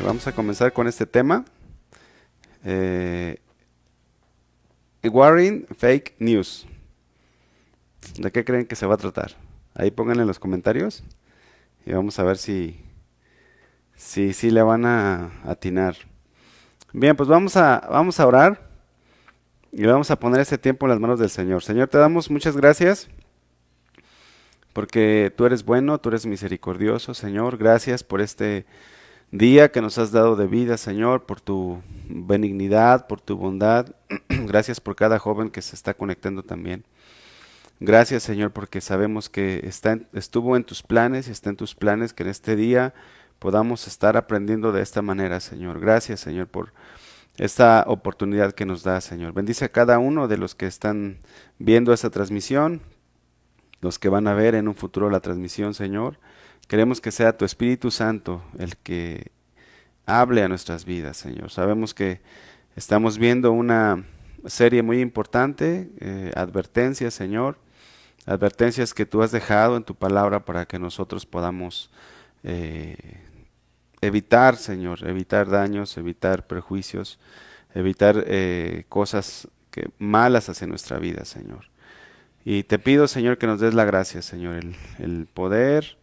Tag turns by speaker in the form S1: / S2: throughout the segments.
S1: Vamos a comenzar con este tema. Warring Fake News. ¿De qué creen que se va a tratar? Ahí pónganle en los comentarios y vamos a ver si le van a atinar. Bien, pues vamos a orar y vamos a poner este tiempo en las manos del Señor. Señor, te damos muchas gracias porque tú eres bueno, tú eres misericordioso, Señor. Gracias por este día que nos has dado de vida, Señor, por tu benignidad, por tu bondad. Gracias por cada joven que se está conectando también. Gracias, Señor, porque sabemos que estuvo en tus planes y está en tus planes que en este día podamos estar aprendiendo de esta manera, Señor. Gracias, Señor, por esta oportunidad que nos da, Señor. Bendice a cada uno de los que están viendo esta transmisión, los que van a ver en un futuro la transmisión, Señor. Queremos que sea tu Espíritu Santo el que hable a nuestras vidas, Señor. Sabemos que estamos viendo una serie muy importante, advertencias, Señor. Advertencias que tú has dejado en tu palabra para que nosotros podamos evitar, Señor, evitar daños, evitar perjuicios, evitar cosas malas hacia nuestra vida, Señor. Y te pido, Señor, que nos des la gracia, Señor, el poder,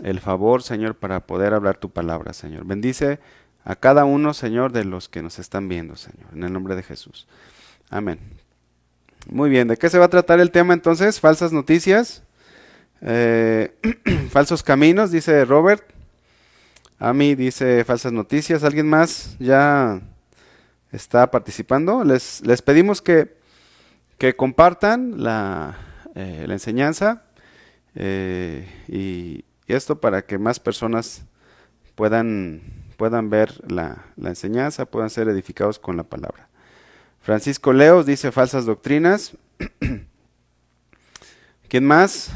S1: el favor, Señor, para poder hablar tu palabra, Señor. Bendice a cada uno, Señor, de los que nos están viendo, Señor, en el nombre de Jesús. Amén. Muy bien, ¿de qué se va a tratar el tema entonces? Falsas noticias, falsos caminos, dice Robert. Ami dice falsas noticias. ¿Alguien más ya está participando? Les pedimos que compartan la enseñanza y esto para que más personas puedan ver la enseñanza, puedan ser edificados con la palabra. Francisco Leos dice falsas doctrinas. ¿Quién más?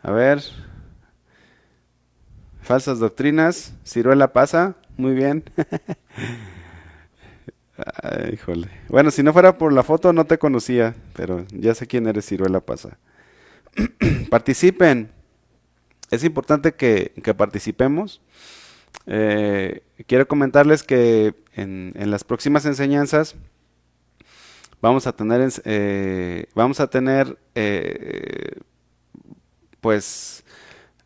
S1: A ver. Falsas doctrinas. Ciruela pasa. Muy bien. Ay, híjole. Bueno, si no fuera por la foto no te conocía, pero ya sé quién eres, Ciruela pasa. Participen. Es importante que participemos. Quiero comentarles que en las próximas enseñanzas vamos a tener pues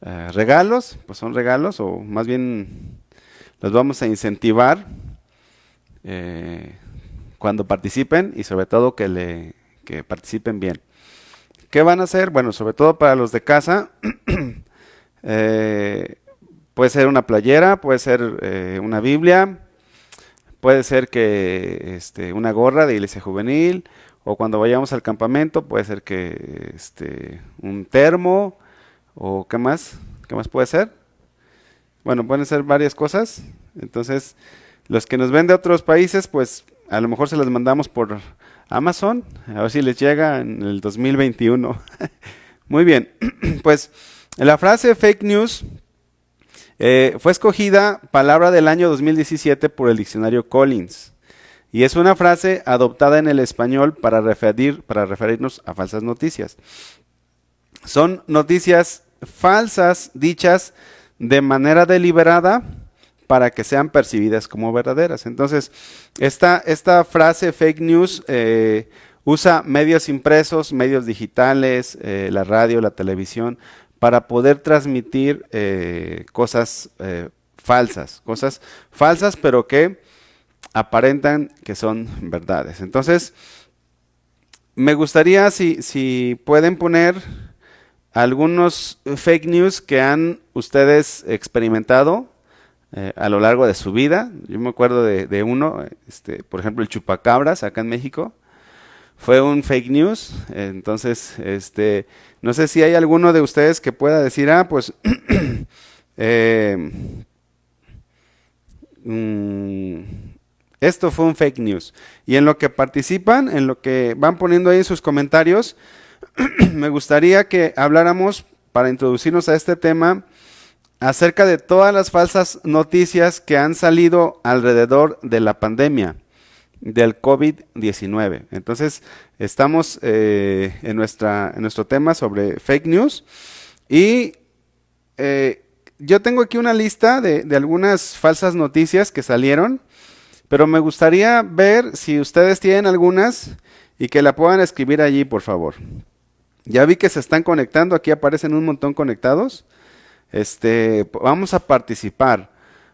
S1: regalos, pues son regalos o más bien los vamos a incentivar cuando participen y sobre todo que participen bien. ¿Qué van a hacer? Bueno, sobre todo para los de casa. Puede ser una playera, puede ser una Biblia, puede ser que una gorra de iglesia juvenil, o cuando vayamos al campamento puede ser que un termo, o ¿qué más? ¿Qué más puede ser? Bueno, pueden ser varias cosas. Entonces, los que nos ven de otros países, pues a lo mejor se las mandamos por Amazon, a ver si les llega en el 2021. Muy bien, pues la frase fake news fue escogida palabra del año 2017 por el diccionario Collins y es una frase adoptada en el español para referirnos a falsas noticias. Son noticias falsas dichas de manera deliberada para que sean percibidas como verdaderas. Entonces, esta frase fake news usa medios impresos, medios digitales, la radio, la televisión, para poder transmitir cosas falsas, pero que aparentan que son verdades. Entonces, me gustaría si pueden poner algunos fake news que han ustedes experimentado a lo largo de su vida. Yo me acuerdo de uno, por ejemplo, el chupacabras acá en México. Fue un fake news. Entonces, no sé si hay alguno de ustedes que pueda decir, pues esto fue un fake news. Y en lo que participan, en lo que van poniendo ahí sus comentarios, me gustaría que habláramos, para introducirnos a este tema, acerca de todas las falsas noticias que han salido alrededor de la pandemia del COVID-19. Entonces, estamos en nuestro tema sobre fake news y yo tengo aquí una lista de algunas falsas noticias que salieron, pero me gustaría ver si ustedes tienen algunas y que la puedan escribir allí, por favor. Ya vi que se están conectando, aquí aparecen un montón conectados. Vamos a participar,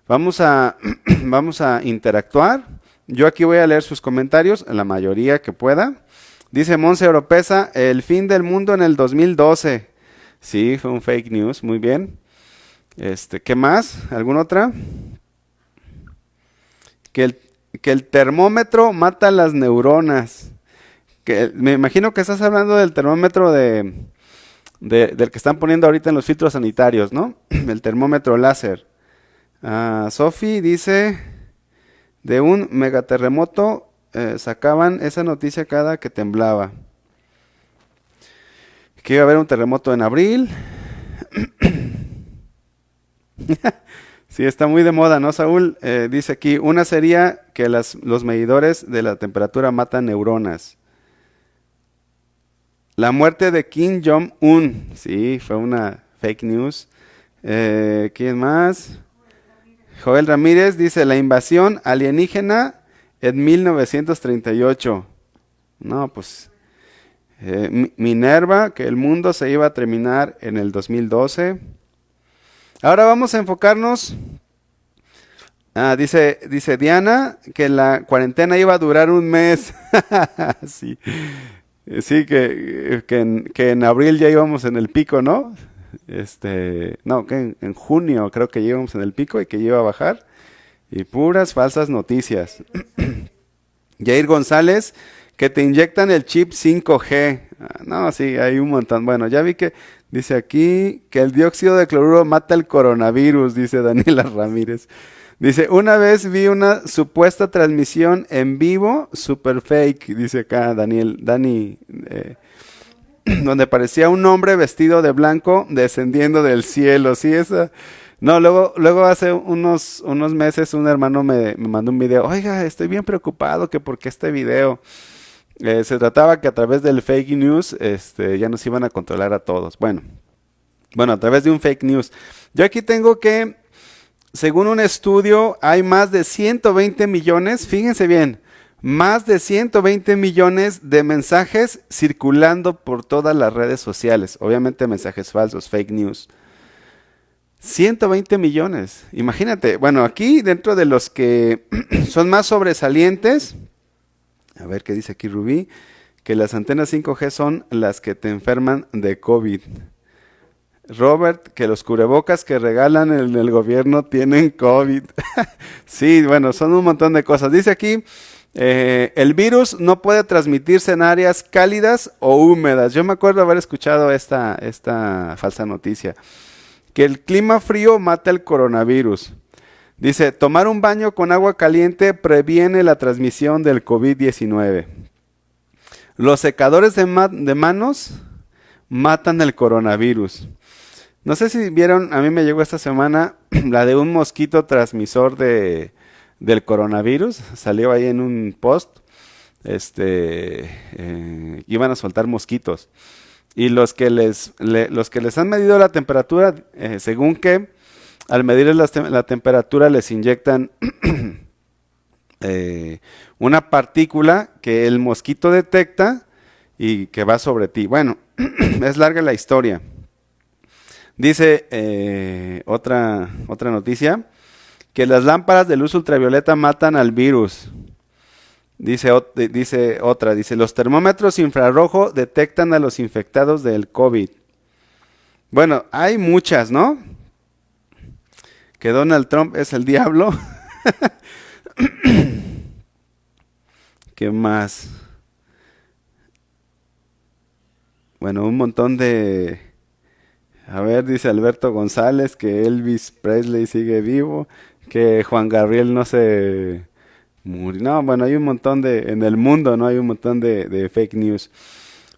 S1: vamos a, vamos a interactuar. Yo aquí voy a leer sus comentarios, la mayoría que pueda. Dice Monse Oropesa, el fin del mundo en el 2012. Sí, fue un fake news, muy bien. ¿Qué más? ¿Alguna otra? Que el, que el termómetro mata las neuronas. Me imagino que estás hablando del termómetro del que están poniendo ahorita en los filtros sanitarios, ¿no? El termómetro láser. Sofi dice, de un megaterremoto sacaban esa noticia cada que temblaba. Que iba a haber un terremoto en abril. Sí, está muy de moda, ¿no, Saúl? Dice aquí, una sería que los medidores de la temperatura matan neuronas. La muerte de Kim Jong-un. Sí, fue una fake news. ¿Quién más? Joel Ramírez dice, la invasión alienígena en 1938. No, pues Minerva, que el mundo se iba a terminar en el 2012. Ahora vamos a enfocarnos. Dice Diana que la cuarentena iba a durar un mes. Sí, sí que en abril ya íbamos en el pico, ¿no? No, que en junio creo que ya íbamos en el pico y que ya iba a bajar. Y puras falsas noticias. Jair González, que te inyectan el chip 5G. No, sí, hay un montón. Bueno, ya vi que dice aquí que el dióxido de cloruro mata el coronavirus, dice Daniela Ramírez. Dice, una vez vi una supuesta transmisión en vivo, super fake, dice acá Dani, donde parecía un hombre vestido de blanco descendiendo del cielo. Sí, esa. No, luego hace unos meses un hermano me mandó un video. Oiga, estoy bien preocupado que porque este video se trataba que a través del fake news ya nos iban a controlar a todos. Bueno, a través de un fake news. Yo aquí tengo que, según un estudio, hay más de 120 millones, fíjense bien, más de 120 millones de mensajes circulando por todas las redes sociales. Obviamente mensajes falsos, fake news. 120 millones. Imagínate, bueno, aquí dentro de los que son más sobresalientes, a ver qué dice aquí Rubí, que las antenas 5G son las que te enferman de COVID. Robert, que los cubrebocas que regalan en el gobierno tienen COVID. Sí, bueno, son un montón de cosas. Dice aquí, el virus no puede transmitirse en áreas cálidas o húmedas. Yo me acuerdo haber escuchado esta falsa noticia. Que el clima frío mata el coronavirus. Dice, tomar un baño con agua caliente previene la transmisión del COVID-19. Los secadores de manos matan el coronavirus. No sé si vieron, a mí me llegó esta semana la de un mosquito transmisor del coronavirus. Salió ahí en un post. Iban a soltar mosquitos. Y los que les han medido la temperatura, según que al medirles la temperatura les inyectan una partícula que el mosquito detecta y que va sobre ti. Bueno, es larga la historia. Dice otra noticia, que las lámparas de luz ultravioleta matan al virus. Dice otra, los termómetros infrarrojo detectan a los infectados del COVID. Bueno, hay muchas, ¿no? Que Donald Trump es el diablo. ¿Qué más? Bueno, un montón de... A ver, dice Alberto González que Elvis Presley sigue vivo, que Juan Gabriel no se... No, bueno, hay un montón en el mundo, ¿no? Hay un montón de fake news.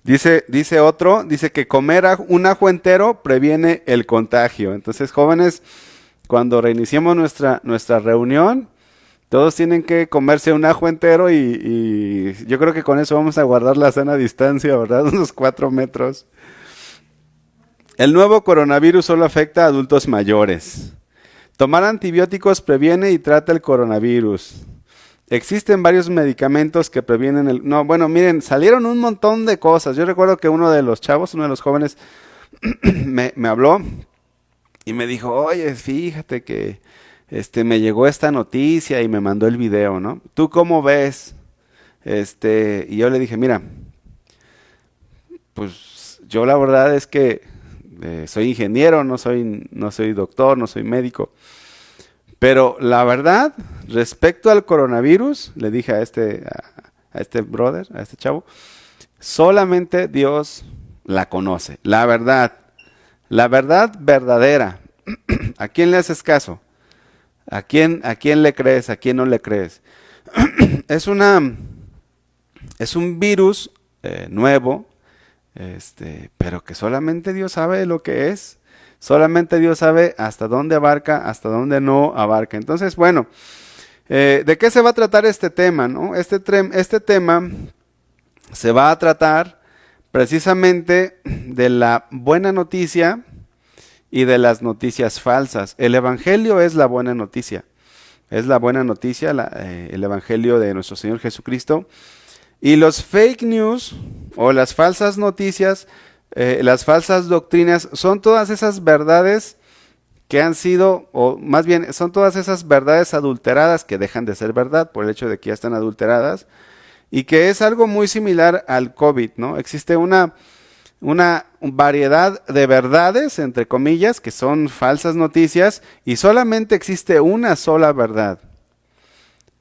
S1: Dice otro, dice que comer un ajo entero previene el contagio. Entonces, jóvenes, cuando reiniciemos nuestra reunión, todos tienen que comerse un ajo entero y yo creo que con eso vamos a guardar la sana distancia, ¿verdad? Unos 4 metros. El nuevo coronavirus solo afecta a adultos mayores. Tomar antibióticos previene y trata el coronavirus. Existen varios medicamentos que previenen el... No, bueno, miren, salieron un montón de cosas. Yo recuerdo que uno de los chavos, uno de los jóvenes, me habló y me dijo, oye, fíjate que me llegó esta noticia y me mandó el video, ¿no? ¿Tú cómo ves? Y yo le dije, mira, pues yo la verdad es que soy ingeniero, no soy doctor, no soy médico. Pero la verdad, respecto al coronavirus, le dije a este brother, a este chavo, solamente Dios la conoce. La verdad verdadera. ¿A quién le haces caso? ¿A quién le crees? ¿A quién no le crees? Es una, es un virus nuevo, pero que solamente Dios sabe lo que es. Solamente Dios sabe hasta dónde abarca, hasta dónde no abarca. Entonces, bueno, ¿de qué se va a tratar este tema, no? Este tema se va a tratar precisamente de la buena noticia y de las noticias falsas. El Evangelio es la buena noticia. Es la buena noticia, el Evangelio de nuestro Señor Jesucristo. Y los fake news o las falsas noticias, las falsas doctrinas, son todas esas verdades que han sido, o más bien, son todas esas verdades adulteradas que dejan de ser verdad por el hecho de que ya están adulteradas, y que es algo muy similar al COVID, ¿no? Existe una variedad de verdades, entre comillas, que son falsas noticias, y solamente existe una sola verdad.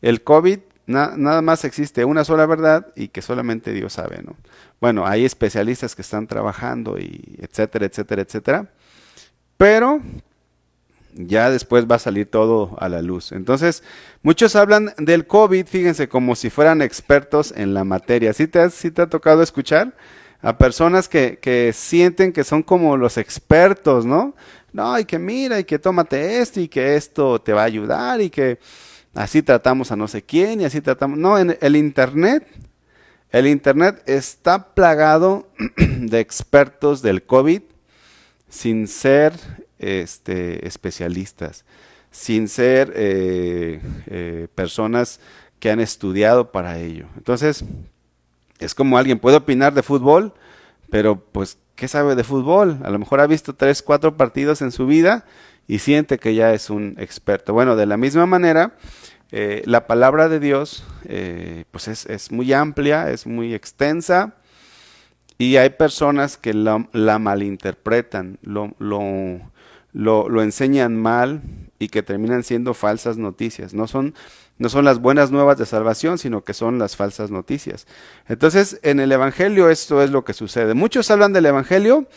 S1: El COVID, nada más existe una sola verdad y que solamente Dios sabe, ¿no? Bueno, hay especialistas que están trabajando y etcétera, etcétera, etcétera, pero ya después va a salir todo a la luz. Entonces, muchos hablan del COVID, fíjense, como si fueran expertos en la materia. ¿Sí te ha tocado escuchar a personas que sienten que son como los expertos, ¿no? No, y que mira, y que tómate esto, y que esto te va a ayudar, y que así tratamos a no sé quién, y así tratamos... No, en el internet está plagado de expertos del COVID sin ser especialistas, sin ser personas que han estudiado para ello. Entonces, es como alguien puede opinar de fútbol, pero pues, ¿qué sabe de fútbol? A lo mejor ha visto 3, 4 partidos en su vida y siente que ya es un experto. Bueno, de la misma manera, la palabra de Dios pues es muy amplia, es muy extensa, y hay personas que la malinterpretan, lo enseñan mal y que terminan siendo falsas noticias. No son las buenas nuevas de salvación, sino que son las falsas noticias. Entonces, en el Evangelio esto es lo que sucede. Muchos hablan del Evangelio,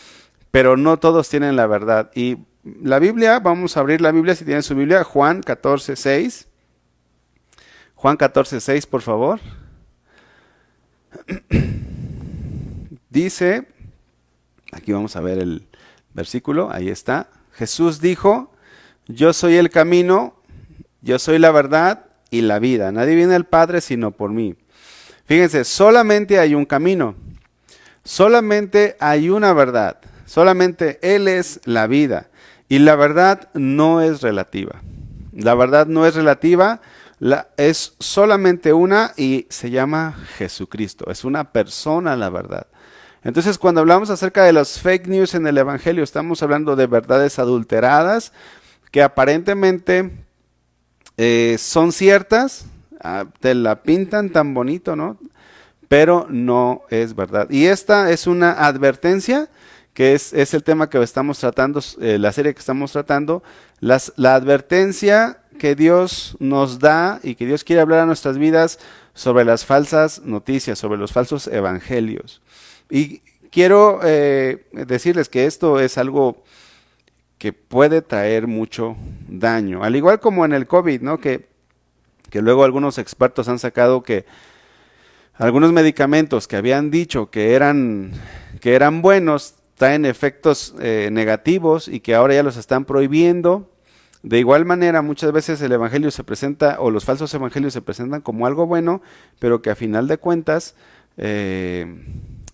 S1: pero no todos tienen la verdad. Y la Biblia, vamos a abrir la Biblia si tienen su Biblia, Juan 14:6. Juan 14:6, por favor. Dice, aquí vamos a ver el versículo, ahí está. Jesús dijo, yo soy el camino, yo soy la verdad y la vida. Nadie viene al Padre sino por mí. Fíjense, solamente hay un camino, solamente hay una verdad, solamente Él es la vida. Y la verdad no es relativa. La verdad no es relativa, es solamente una y se llama Jesucristo. Es una persona la verdad. Entonces, cuando hablamos acerca de los fake news en el Evangelio, estamos hablando de verdades adulteradas que aparentemente son ciertas, te la pintan tan bonito, ¿no? Pero no es verdad. Y esta es una advertencia, que es el tema que estamos tratando, la serie que estamos tratando, la advertencia que Dios nos da y que Dios quiere hablar a nuestras vidas sobre las falsas noticias, sobre los falsos evangelios. Y quiero decirles que esto es algo que puede traer mucho daño, al igual como en el COVID, ¿no? Que luego algunos expertos han sacado que algunos medicamentos que habían dicho que eran buenos traen efectos negativos y que ahora ya los están prohibiendo. De igual manera, muchas veces el evangelio se presenta, o los falsos evangelios se presentan como algo bueno, pero que a final de cuentas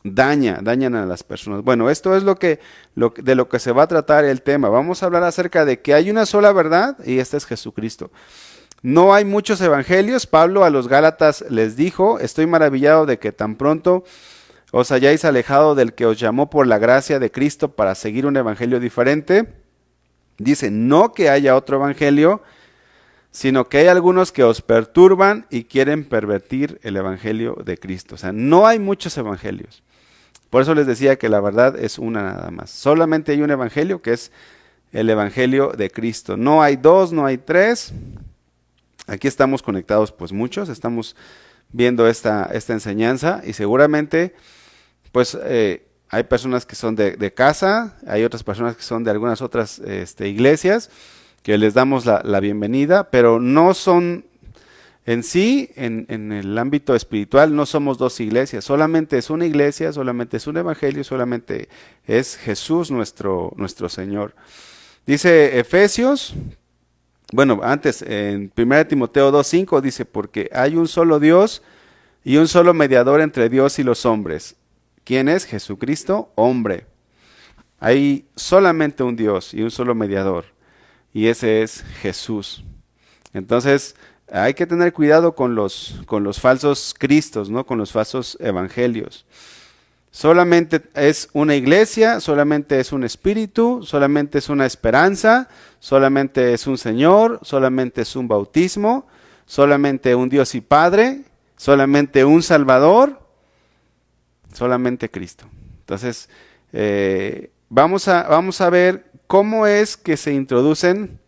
S1: dañan a las personas. Bueno, esto es de lo que se va a tratar el tema. Vamos a hablar acerca de que hay una sola verdad y esta es Jesucristo. No hay muchos evangelios. Pablo a los Gálatas les dijo: estoy maravillado de que tan pronto os hayáis alejado del que os llamó por la gracia de Cristo para seguir un evangelio diferente. Dice, no que haya otro evangelio, sino que hay algunos que os perturban y quieren pervertir el evangelio de Cristo. O sea, no hay muchos evangelios. Por eso les decía que la verdad es una nada más. Solamente hay un evangelio, que es el evangelio de Cristo. No hay dos, no hay tres. Aquí estamos conectados pues muchos, estamos viendo esta enseñanza y seguramente pues hay personas que son de casa, hay otras personas que son de algunas otras iglesias, que les damos la bienvenida, pero no son en sí, en el ámbito espiritual, no somos dos iglesias, solamente es una iglesia, solamente es un evangelio, solamente es Jesús nuestro Señor. Dice Efesios, bueno, antes en 1 Timoteo 2:5 dice, porque hay un solo Dios y un solo mediador entre Dios y los hombres. ¿Quién es? Jesucristo, hombre. Hay solamente un Dios y un solo mediador, y ese es Jesús. Entonces, hay que tener cuidado con los falsos cristos, ¿no? Con los falsos evangelios. Solamente es una iglesia, solamente es un espíritu, solamente es una esperanza, solamente es un Señor, solamente es un bautismo, solamente un Dios y Padre, solamente un Salvador, solamente Cristo. Entonces, vamos a ver cómo es que se introducen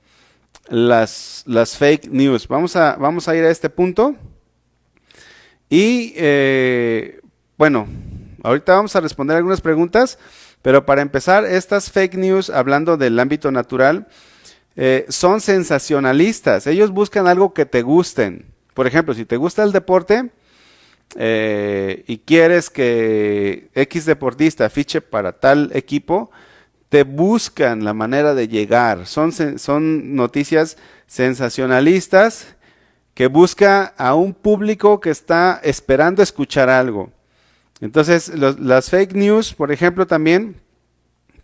S1: las fake news. Vamos a ir a este punto y bueno, ahorita vamos a responder algunas preguntas, pero para empezar, estas fake news, hablando del ámbito natural, son sensacionalistas. Ellos buscan algo que te gusten. Por ejemplo, si te gusta el deporte y quieres que X deportista fiche para tal equipo, te buscan la manera de llegar. Son noticias sensacionalistas que busca a un público que está esperando escuchar algo. Entonces, las fake news, por ejemplo, también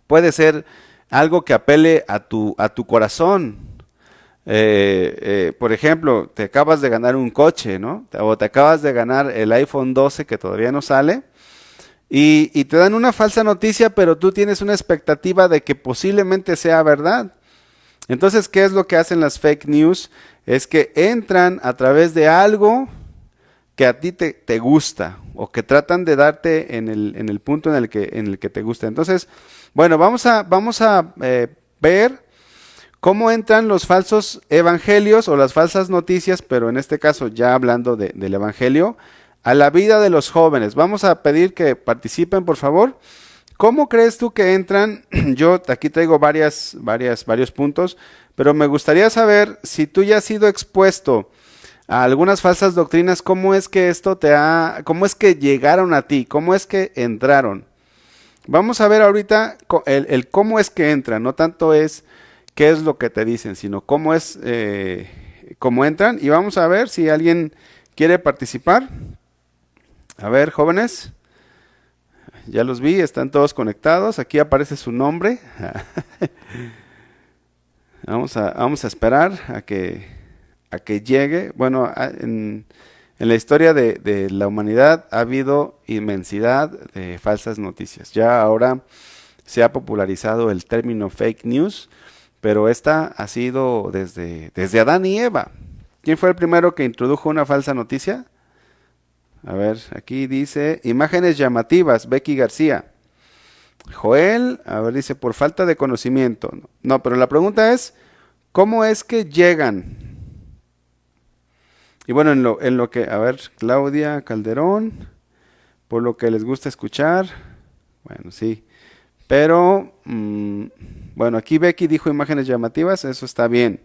S1: puede ser algo que apele a tu corazón. Por ejemplo, te acabas de ganar un coche, ¿no? O te acabas de ganar el iPhone 12 que todavía no sale. Y te dan una falsa noticia, pero tú tienes una expectativa de que posiblemente sea verdad. Entonces, ¿qué es lo que hacen las fake news? Es que entran a través de algo que a ti te gusta o que tratan de darte en el punto en el que te gusta. Entonces, bueno, vamos a ver cómo entran los falsos evangelios o las falsas noticias, pero en este caso ya hablando del evangelio, a la vida de los jóvenes. Vamos a pedir que participen, por favor. ¿Cómo crees tú que entran? Yo aquí traigo varios puntos, pero me gustaría saber si tú ya has sido expuesto a algunas falsas doctrinas, ¿cómo es que cómo es que llegaron a ti? ¿Cómo es que entraron? Vamos a ver ahorita el cómo es que entran, no tanto es qué es lo que te dicen, sino cómo entran, y vamos a ver si alguien quiere participar. A ver, jóvenes, ya los vi, están todos conectados, aquí aparece su nombre. Vamos a esperar a que llegue. Bueno, en la historia de la humanidad ha habido inmensidad de falsas noticias. Ya ahora se ha popularizado el término fake news, pero esta ha sido desde Adán y Eva. ¿Quién fue el primero que introdujo una falsa noticia? A ver, aquí dice, imágenes llamativas, Becky García. Joel, a ver, dice, por falta de conocimiento. No, pero la pregunta es, ¿cómo es que llegan? Y bueno, en lo que, a ver, Claudia Calderón, por lo que les gusta escuchar, bueno, sí. Pero, bueno, aquí Becky dijo imágenes llamativas, eso está bien.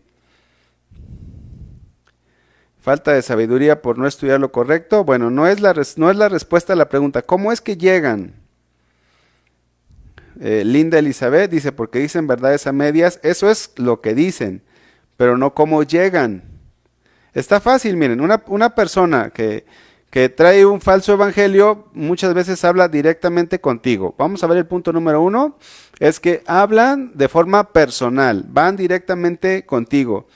S1: Falta de sabiduría por no estudiar lo correcto. Bueno, no es la respuesta a la pregunta. ¿Cómo es que llegan? Linda Elizabeth dice, porque dicen verdades a medias. Eso es lo que dicen, pero no cómo llegan. Está fácil, miren, una persona que que trae un falso evangelio, muchas veces habla directamente contigo. Vamos a ver el punto número 1, es que hablan de forma personal, van directamente contigo.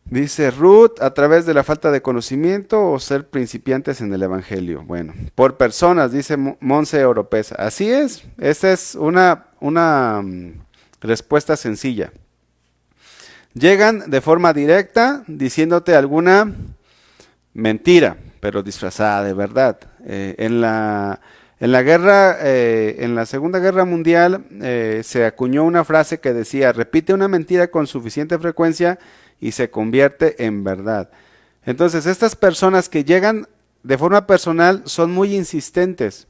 S1: Dice Ruth, a través de la falta de conocimiento o ser principiantes en el evangelio. Bueno, por personas, dice Monse Oropesa. Así es, esa es una respuesta sencilla. Llegan de forma directa diciéndote alguna mentira, pero disfrazada de verdad. En la guerra, en la Segunda Guerra Mundial, se acuñó una frase que decía: repite una mentira con suficiente frecuencia y se convierte en verdad. Entonces, estas personas que llegan de forma personal son muy insistentes.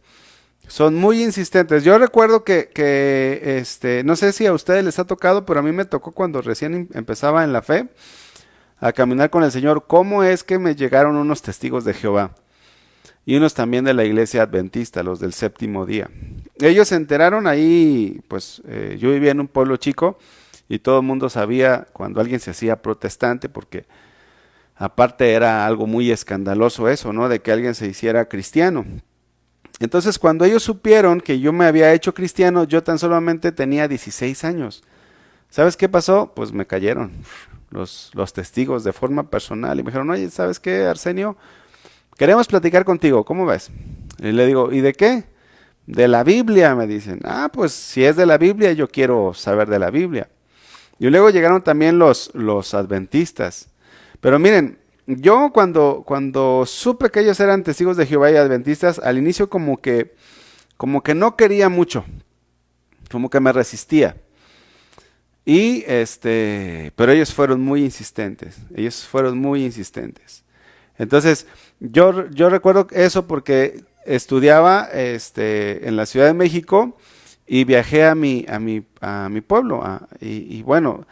S1: Son muy insistentes. Yo recuerdo que no sé si a ustedes les ha tocado, pero a mí me tocó cuando recién empezaba en la fe a caminar con el Señor. ¿Cómo es que me llegaron unos testigos de Jehová? Y unos también de la iglesia adventista, los del séptimo día. Ellos se enteraron ahí, pues yo vivía en un pueblo chico y todo el mundo sabía cuando alguien se hacía protestante, porque aparte era algo muy escandaloso eso, ¿no? De que alguien se hiciera cristiano. Entonces cuando ellos supieron que yo me había hecho cristiano, yo tan solamente tenía 16 años. ¿Sabes qué pasó? Pues me cayeron los testigos de forma personal y me dijeron: oye, ¿sabes qué, Arsenio? Queremos platicar contigo, ¿cómo ves? Y le digo: ¿y de qué? De la Biblia, me dicen. Ah, pues si es de la Biblia, yo quiero saber de la Biblia. Y luego llegaron también los adventistas. Pero miren, yo cuando supe que ellos eran testigos de Jehová y adventistas, al inicio como que no quería mucho, como que me resistía. Y pero ellos fueron muy insistentes, Entonces, yo recuerdo eso porque estudiaba en la Ciudad de México y viajé a mi pueblo. Y bueno,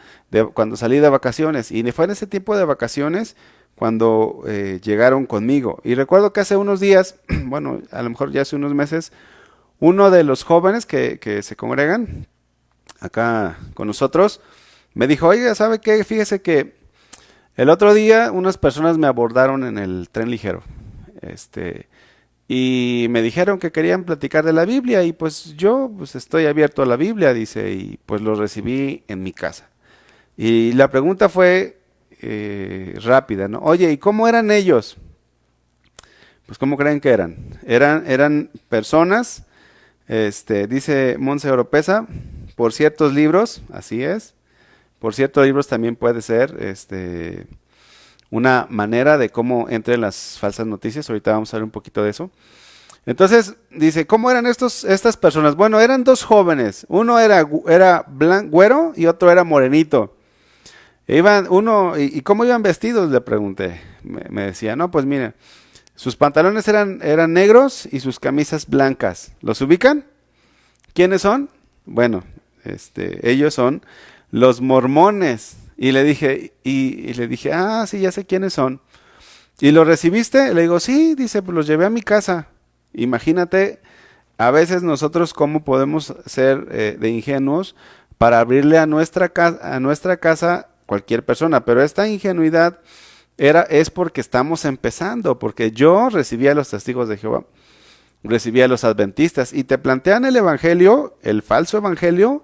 S1: cuando salí de vacaciones, y fue en ese tipo de vacaciones cuando llegaron conmigo. Y recuerdo que hace unos días, bueno, a lo mejor ya hace unos meses, uno de los jóvenes que se congregan acá con nosotros me dijo: oiga, ¿sabe qué? Fíjese que el otro día unas personas me abordaron en el tren ligero, y me dijeron que querían platicar de la Biblia, y pues yo pues estoy abierto a la Biblia, dice, y pues lo recibí en mi casa. Y la pregunta fue rápida, ¿no? Oye, ¿y cómo eran ellos? Pues ¿cómo creen que eran? Eran personas, dice Monse Oropesa, por ciertos libros, así es. Por ciertos libros también puede ser una manera de cómo entren las falsas noticias. Ahorita vamos a ver un poquito de eso. Entonces, dice, ¿cómo eran estas personas? Bueno, eran dos jóvenes. Uno era güero y otro era morenito. ¿Y cómo iban vestidos? Le pregunté. Me decía: no, pues mire, sus pantalones eran negros y sus camisas blancas. ¿Los ubican? ¿Quiénes son? Bueno, ellos son los mormones. Y le dije, ah, sí, ya sé quiénes son. ¿Y los recibiste? Le digo: sí. Dice: pues los llevé a mi casa. Imagínate, a veces nosotros cómo podemos ser de ingenuos para abrirle a nuestra casa cualquier persona. Pero esta ingenuidad es porque estamos empezando, porque yo recibía a los testigos de Jehová, recibía a los adventistas, y te plantean el evangelio, el falso evangelio,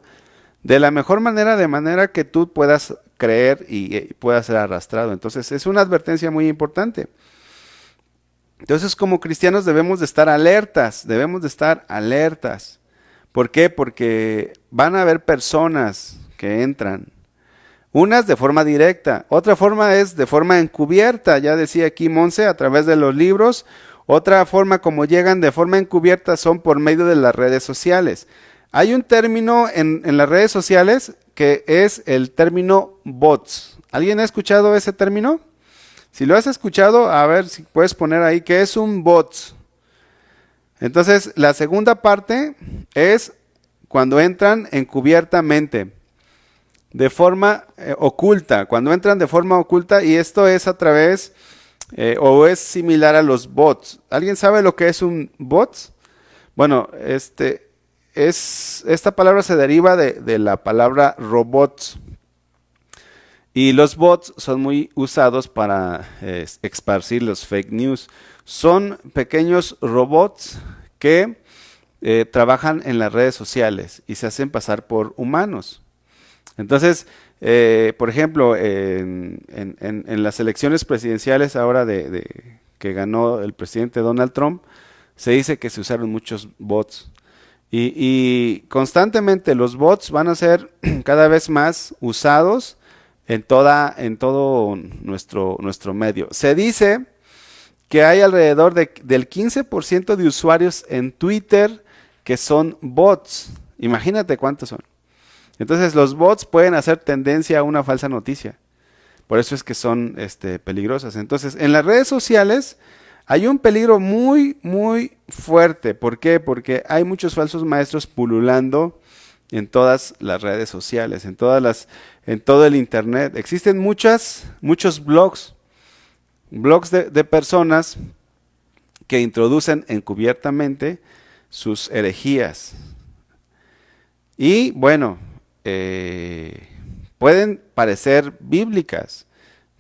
S1: de la mejor manera, de manera que tú puedas creer y puedas ser arrastrado. Entonces es una advertencia muy importante. Entonces, como cristianos debemos de estar alertas, ¿Por qué? Porque van a haber personas que entran, unas de forma directa, otra forma es de forma encubierta, ya decía aquí Monse, a través de los libros. Otra forma como llegan de forma encubierta son por medio de las redes sociales. Hay un término en las redes sociales que es el término bots. ¿Alguien ha escuchado ese término? Si lo has escuchado, a ver si puedes poner ahí qué es un bot. Entonces, la segunda parte es cuando entran encubiertamente, de forma oculta, cuando entran de forma oculta, y esto es a través o es similar a los bots. ¿Alguien sabe lo que es un bot? Bueno, esta palabra se deriva de la palabra robots. Y los bots son muy usados para esparcir los fake news. son pequeños robots que trabajan en las redes sociales y se hacen pasar por humanos. Entonces, por ejemplo, en las elecciones presidenciales ahora que ganó el presidente Donald Trump, se dice que se usaron muchos bots. Y constantemente los bots van a ser cada vez más usados en todo nuestro medio. Se dice que hay alrededor del 15% de usuarios en Twitter que son bots. Imagínate cuántos son. Entonces los bots pueden hacer tendencia a una falsa noticia. Por eso es que son peligrosas. Entonces, en las redes sociales hay un peligro muy, muy fuerte. ¿Por qué? Porque hay muchos falsos maestros pululando en todas las redes sociales, en todo el internet. Existen muchos blogs de personas que introducen encubiertamente sus herejías. Y bueno, pueden parecer bíblicas,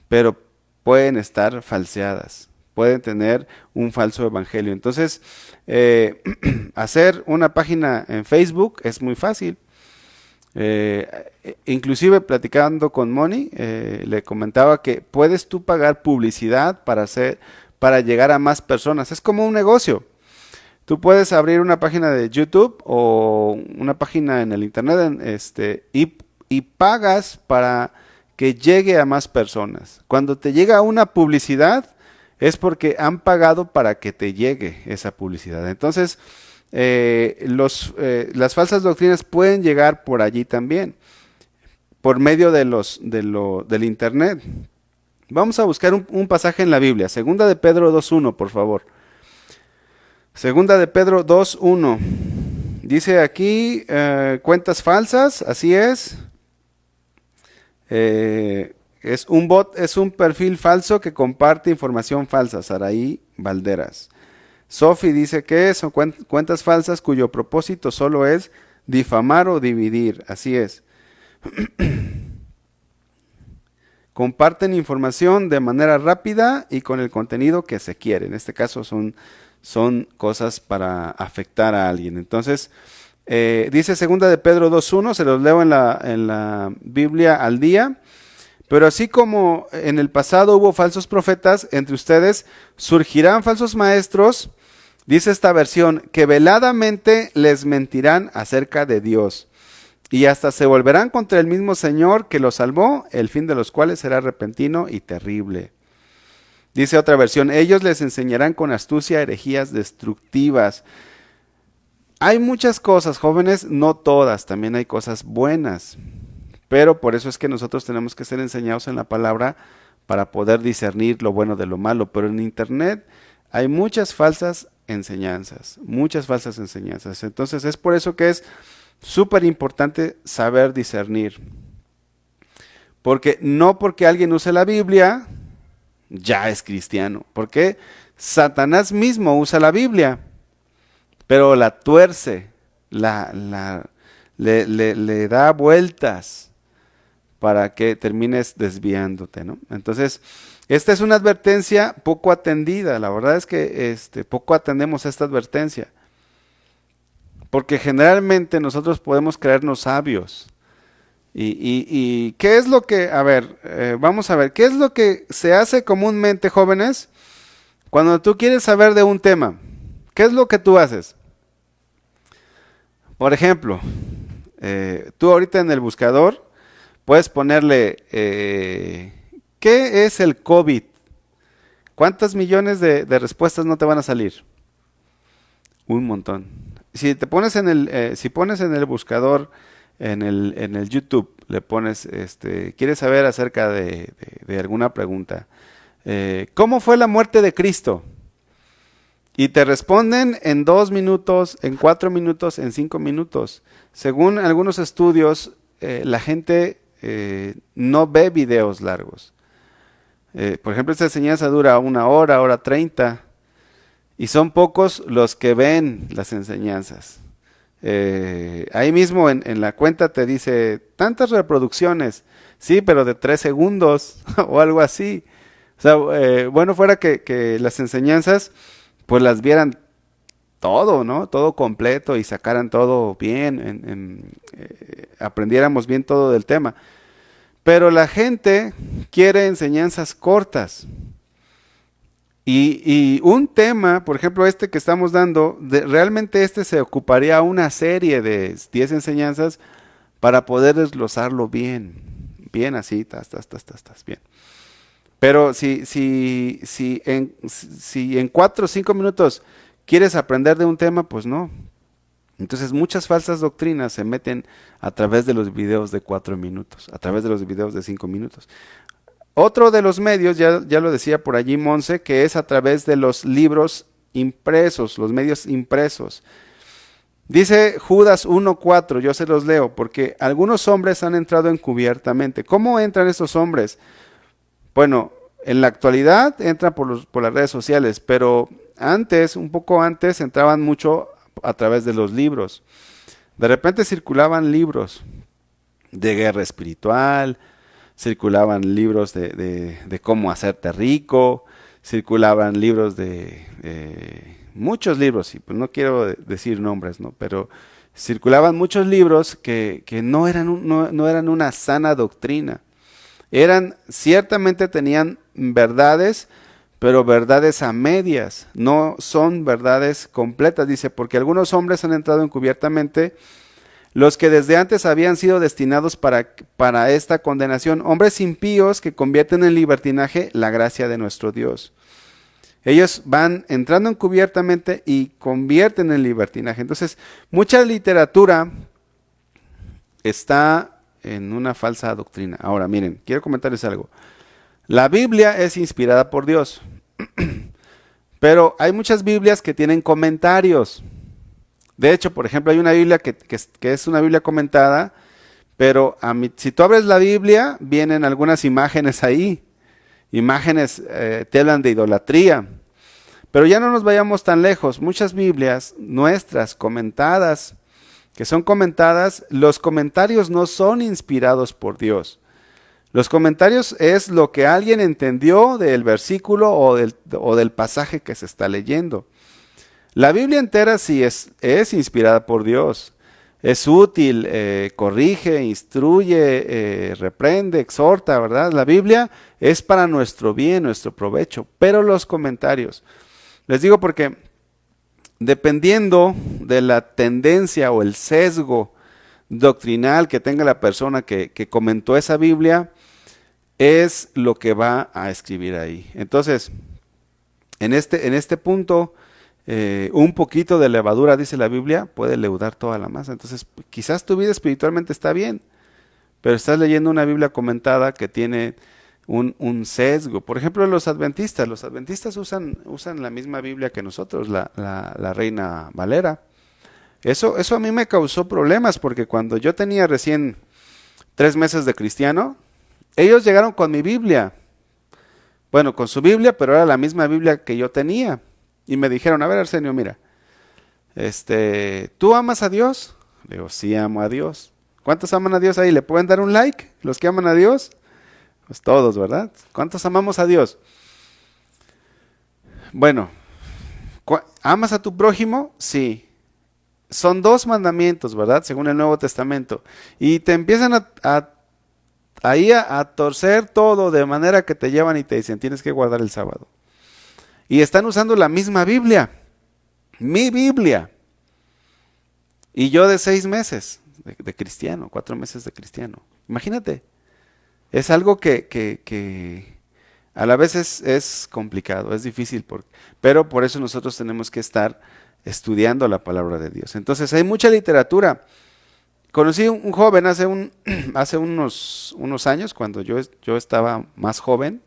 S1: pero pueden estar falseadas, pueden tener un falso evangelio. Entonces, hacer una página en Facebook es muy fácil. Inclusive platicando con Moni, le comentaba que puedes tú pagar publicidad para llegar a más personas. Es como un negocio. Tú puedes abrir una página de YouTube o una página en el internet y pagas para que llegue a más personas. Cuando te llega una publicidad es porque han pagado para que te llegue esa publicidad. Entonces, las falsas doctrinas pueden llegar por allí también, por medio del internet. Vamos a buscar un pasaje en la Biblia, Segunda de Pedro 2.1, por favor. Segunda de Pedro 2.1. Dice aquí, cuentas falsas, así es. Es un bot, es un perfil falso que comparte información falsa. Saraí Valderas. Sofi dice que son cuentas falsas cuyo propósito solo es difamar o dividir. Así es. Comparten información de manera rápida y con el contenido que se quiere. En este caso son cosas para afectar a alguien. Entonces, dice segunda de Pedro 2.1, se los leo en la Biblia al día. Pero así como en el pasado hubo falsos profetas, entre ustedes surgirán falsos maestros, dice esta versión, que veladamente les mentirán acerca de Dios. Y hasta se volverán contra el mismo Señor que los salvó, el fin de los cuales será repentino y terrible. Dice otra versión, ellos les enseñarán con astucia herejías destructivas. Hay muchas cosas, jóvenes, no todas, también hay cosas buenas. Pero por eso es que nosotros tenemos que ser enseñados en la palabra para poder discernir lo bueno de lo malo. Pero en internet hay muchas falsas enseñanzas, muchas falsas enseñanzas. Entonces es por eso que es súper importante saber discernir. Porque no porque alguien use la Biblia, ya es cristiano. Porque Satanás mismo usa la Biblia, pero la tuerce, le da vueltas para que termines desviándote, ¿no? Entonces, esta es una advertencia poco atendida. La verdad es que poco atendemos esta advertencia. Porque generalmente nosotros podemos creernos sabios. ¿Y qué es lo que, vamos a ver, qué es lo que se hace comúnmente, jóvenes, cuando tú quieres saber de un tema? ¿Qué es lo que tú haces? Por ejemplo, tú ahorita en el buscador puedes ponerle, ¿qué es el COVID? ¿Cuántos millones de respuestas no te van a salir? Un montón. Si pones en el buscador, en el YouTube, le pones, ¿quieres saber acerca de alguna pregunta? ¿Cómo fue la muerte de Cristo? Y te responden en 2 minutos, en 4 minutos, en 5 minutos. Según algunos estudios, la gente no ve videos largos. Por ejemplo, esta enseñanza dura 1 hora, hora 30, y son pocos los que ven las enseñanzas. Ahí mismo en la cuenta te dice tantas reproducciones, sí, pero de 3 segundos o algo así. O sea, bueno fuera que las enseñanzas pues las vieran todo, ¿no? Todo completo y sacaran todo bien, aprendiéramos bien todo del tema. Pero la gente quiere enseñanzas cortas. Y un tema, por ejemplo, este que estamos dando, realmente este se ocuparía una serie de 10 enseñanzas para poder desglosarlo bien. Bien así, bien. Pero si en 4 o 5 minutos quieres aprender de un tema, pues no. Entonces muchas falsas doctrinas se meten a través de los videos de 4 minutos, a través de los videos de 5 minutos. Otro de los medios, ya lo decía por allí Monse, que es a través de los libros impresos, los medios impresos. Dice Judas 1:4, yo se los leo, porque algunos hombres han entrado encubiertamente. ¿Cómo entran estos hombres? Bueno, en la actualidad entran por las redes sociales, pero antes, un poco antes, entraban mucho a través de los libros. De repente circulaban libros de guerra espiritual, circulaban libros de cómo hacerte rico, circulaban libros muchos libros, y pues no quiero decir nombres, ¿no? Pero circulaban muchos libros que no eran una sana doctrina. Ciertamente tenían verdades, pero verdades a medias, no son verdades completas, dice, porque algunos hombres han entrado encubiertamente, los que desde antes habían sido destinados para esta condenación, hombres impíos que convierten en libertinaje la gracia de nuestro Dios. Ellos van entrando encubiertamente y convierten en libertinaje. Entonces, mucha literatura está en una falsa doctrina. Ahora, miren, quiero comentarles algo. La Biblia es inspirada por Dios, pero hay muchas Biblias que tienen comentarios. De hecho, por ejemplo, hay una Biblia que es una Biblia comentada, pero si tú abres la Biblia, vienen algunas imágenes ahí. Imágenes te hablan de idolatría. Pero ya no nos vayamos tan lejos. Muchas Biblias nuestras comentadas, que son comentadas, los comentarios no son inspirados por Dios. Los comentarios es lo que alguien entendió del versículo o del pasaje que se está leyendo. La Biblia entera sí es inspirada por Dios. Es útil, corrige, instruye, reprende, exhorta, ¿verdad? La Biblia es para nuestro bien, nuestro provecho. Pero los comentarios, les digo porque dependiendo de la tendencia o el sesgo doctrinal que tenga la persona que comentó esa Biblia, es lo que va a escribir ahí. Entonces, en este punto, un poquito de levadura, dice la Biblia, puede leudar toda la masa. Entonces, quizás tu vida espiritualmente está bien, pero estás leyendo una Biblia comentada que tiene un sesgo. Por ejemplo, los adventistas usan la misma Biblia que nosotros, la Reina Valera. Eso a mí me causó problemas, porque cuando yo tenía recién 3 meses de cristiano, ellos llegaron con mi Biblia. Bueno, con su Biblia, pero era la misma Biblia que yo tenía. Y me dijeron, a ver, Arsenio, mira, ¿tú amas a Dios? Le digo, sí, amo a Dios. ¿Cuántos aman a Dios ahí? ¿Le pueden dar un like? ¿Los que aman a Dios? Pues todos, ¿verdad? ¿Cuántos amamos a Dios? Bueno, ¿amas a tu prójimo? Sí. Son 2 mandamientos, ¿verdad? Según el Nuevo Testamento. Y te empiezan ahí a torcer todo de manera que te llevan y te dicen, tienes que guardar el sábado. Y están usando la misma Biblia, mi Biblia. Y yo de 6 meses de cristiano, 4 meses de cristiano. Imagínate, es algo que a la vez es complicado, es difícil, pero por eso nosotros tenemos que estar estudiando la palabra de Dios. Entonces hay mucha literatura. Conocí un joven hace unos años, cuando yo estaba más joven.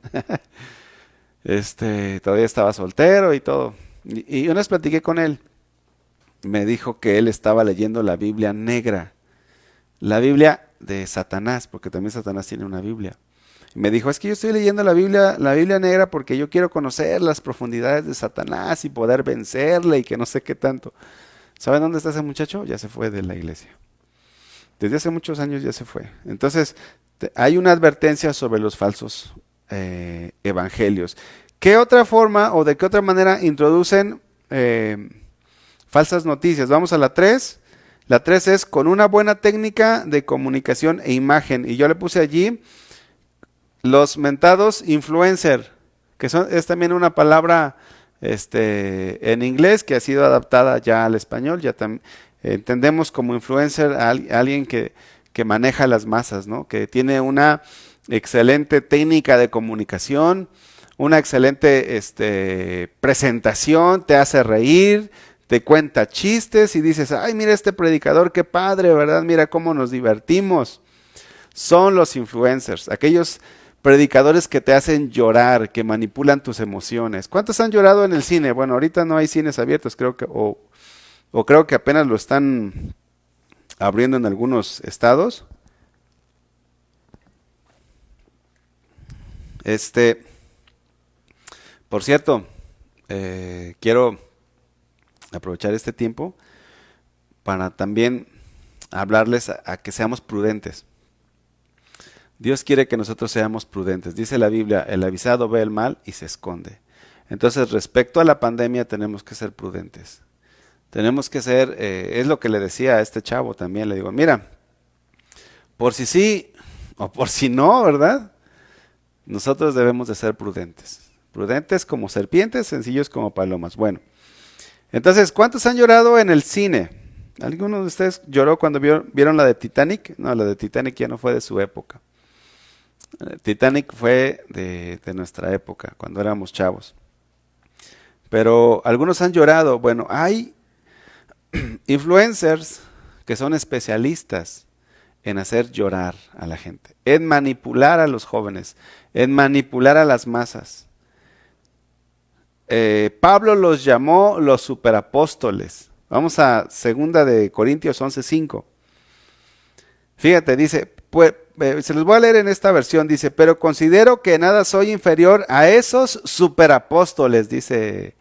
S1: Todavía estaba soltero y todo. Y una vez platiqué con él. Me dijo que él estaba leyendo la Biblia negra. La Biblia de Satanás, porque también Satanás tiene una Biblia. Y me dijo, es que yo estoy leyendo la Biblia negra porque yo quiero conocer las profundidades de Satanás y poder vencerle y que no sé qué tanto. ¿Saben dónde está ese muchacho? Ya se fue de la iglesia. Desde hace muchos años ya se fue. Entonces, hay una advertencia sobre los falsos evangelios. ¿Qué otra forma o de qué otra manera introducen falsas noticias? Vamos a la 3. La 3 es con una buena técnica de comunicación e imagen. Y yo le puse allí los mentados influencer, que es también una palabra en inglés que ha sido adaptada ya al español. Ya entendemos como influencer a alguien que maneja las masas, ¿no? Que tiene una excelente técnica de comunicación, una excelente presentación, te hace reír, te cuenta chistes y dices, ay, mira este predicador, qué padre, ¿verdad? Mira cómo nos divertimos. Son los influencers, aquellos predicadores que te hacen llorar, que manipulan tus emociones. ¿Cuántos han llorado en el cine? Bueno, ahorita no hay cines abiertos, creo que, o creo que apenas lo están abriendo en algunos estados. Por cierto, quiero aprovechar este tiempo para también hablarles a que seamos prudentes. Dios quiere que nosotros seamos prudentes. Dice la Biblia, el avisado ve el mal y se esconde. Entonces, respecto a la pandemia, tenemos que ser prudentes. Tenemos que ser, es lo que le decía a este chavo también, le digo, mira, por si sí o por si no, ¿verdad? Nosotros debemos de ser prudentes. Prudentes como serpientes, sencillos como palomas. Bueno, entonces, ¿cuántos han llorado en el cine? ¿Alguno de ustedes lloró cuando vieron la de Titanic? No, la de Titanic ya no fue de su época. Titanic fue de nuestra época, cuando éramos chavos. Pero algunos han llorado. Bueno, hay influencers que son especialistas en hacer llorar a la gente, en manipular a los jóvenes, en manipular a las masas. Pablo los llamó los superapóstoles. Vamos a 2 de Corintios 11:5. Fíjate, dice, pues, se los voy a leer en esta versión, dice, pero considero que nada soy inferior a esos superapóstoles, dice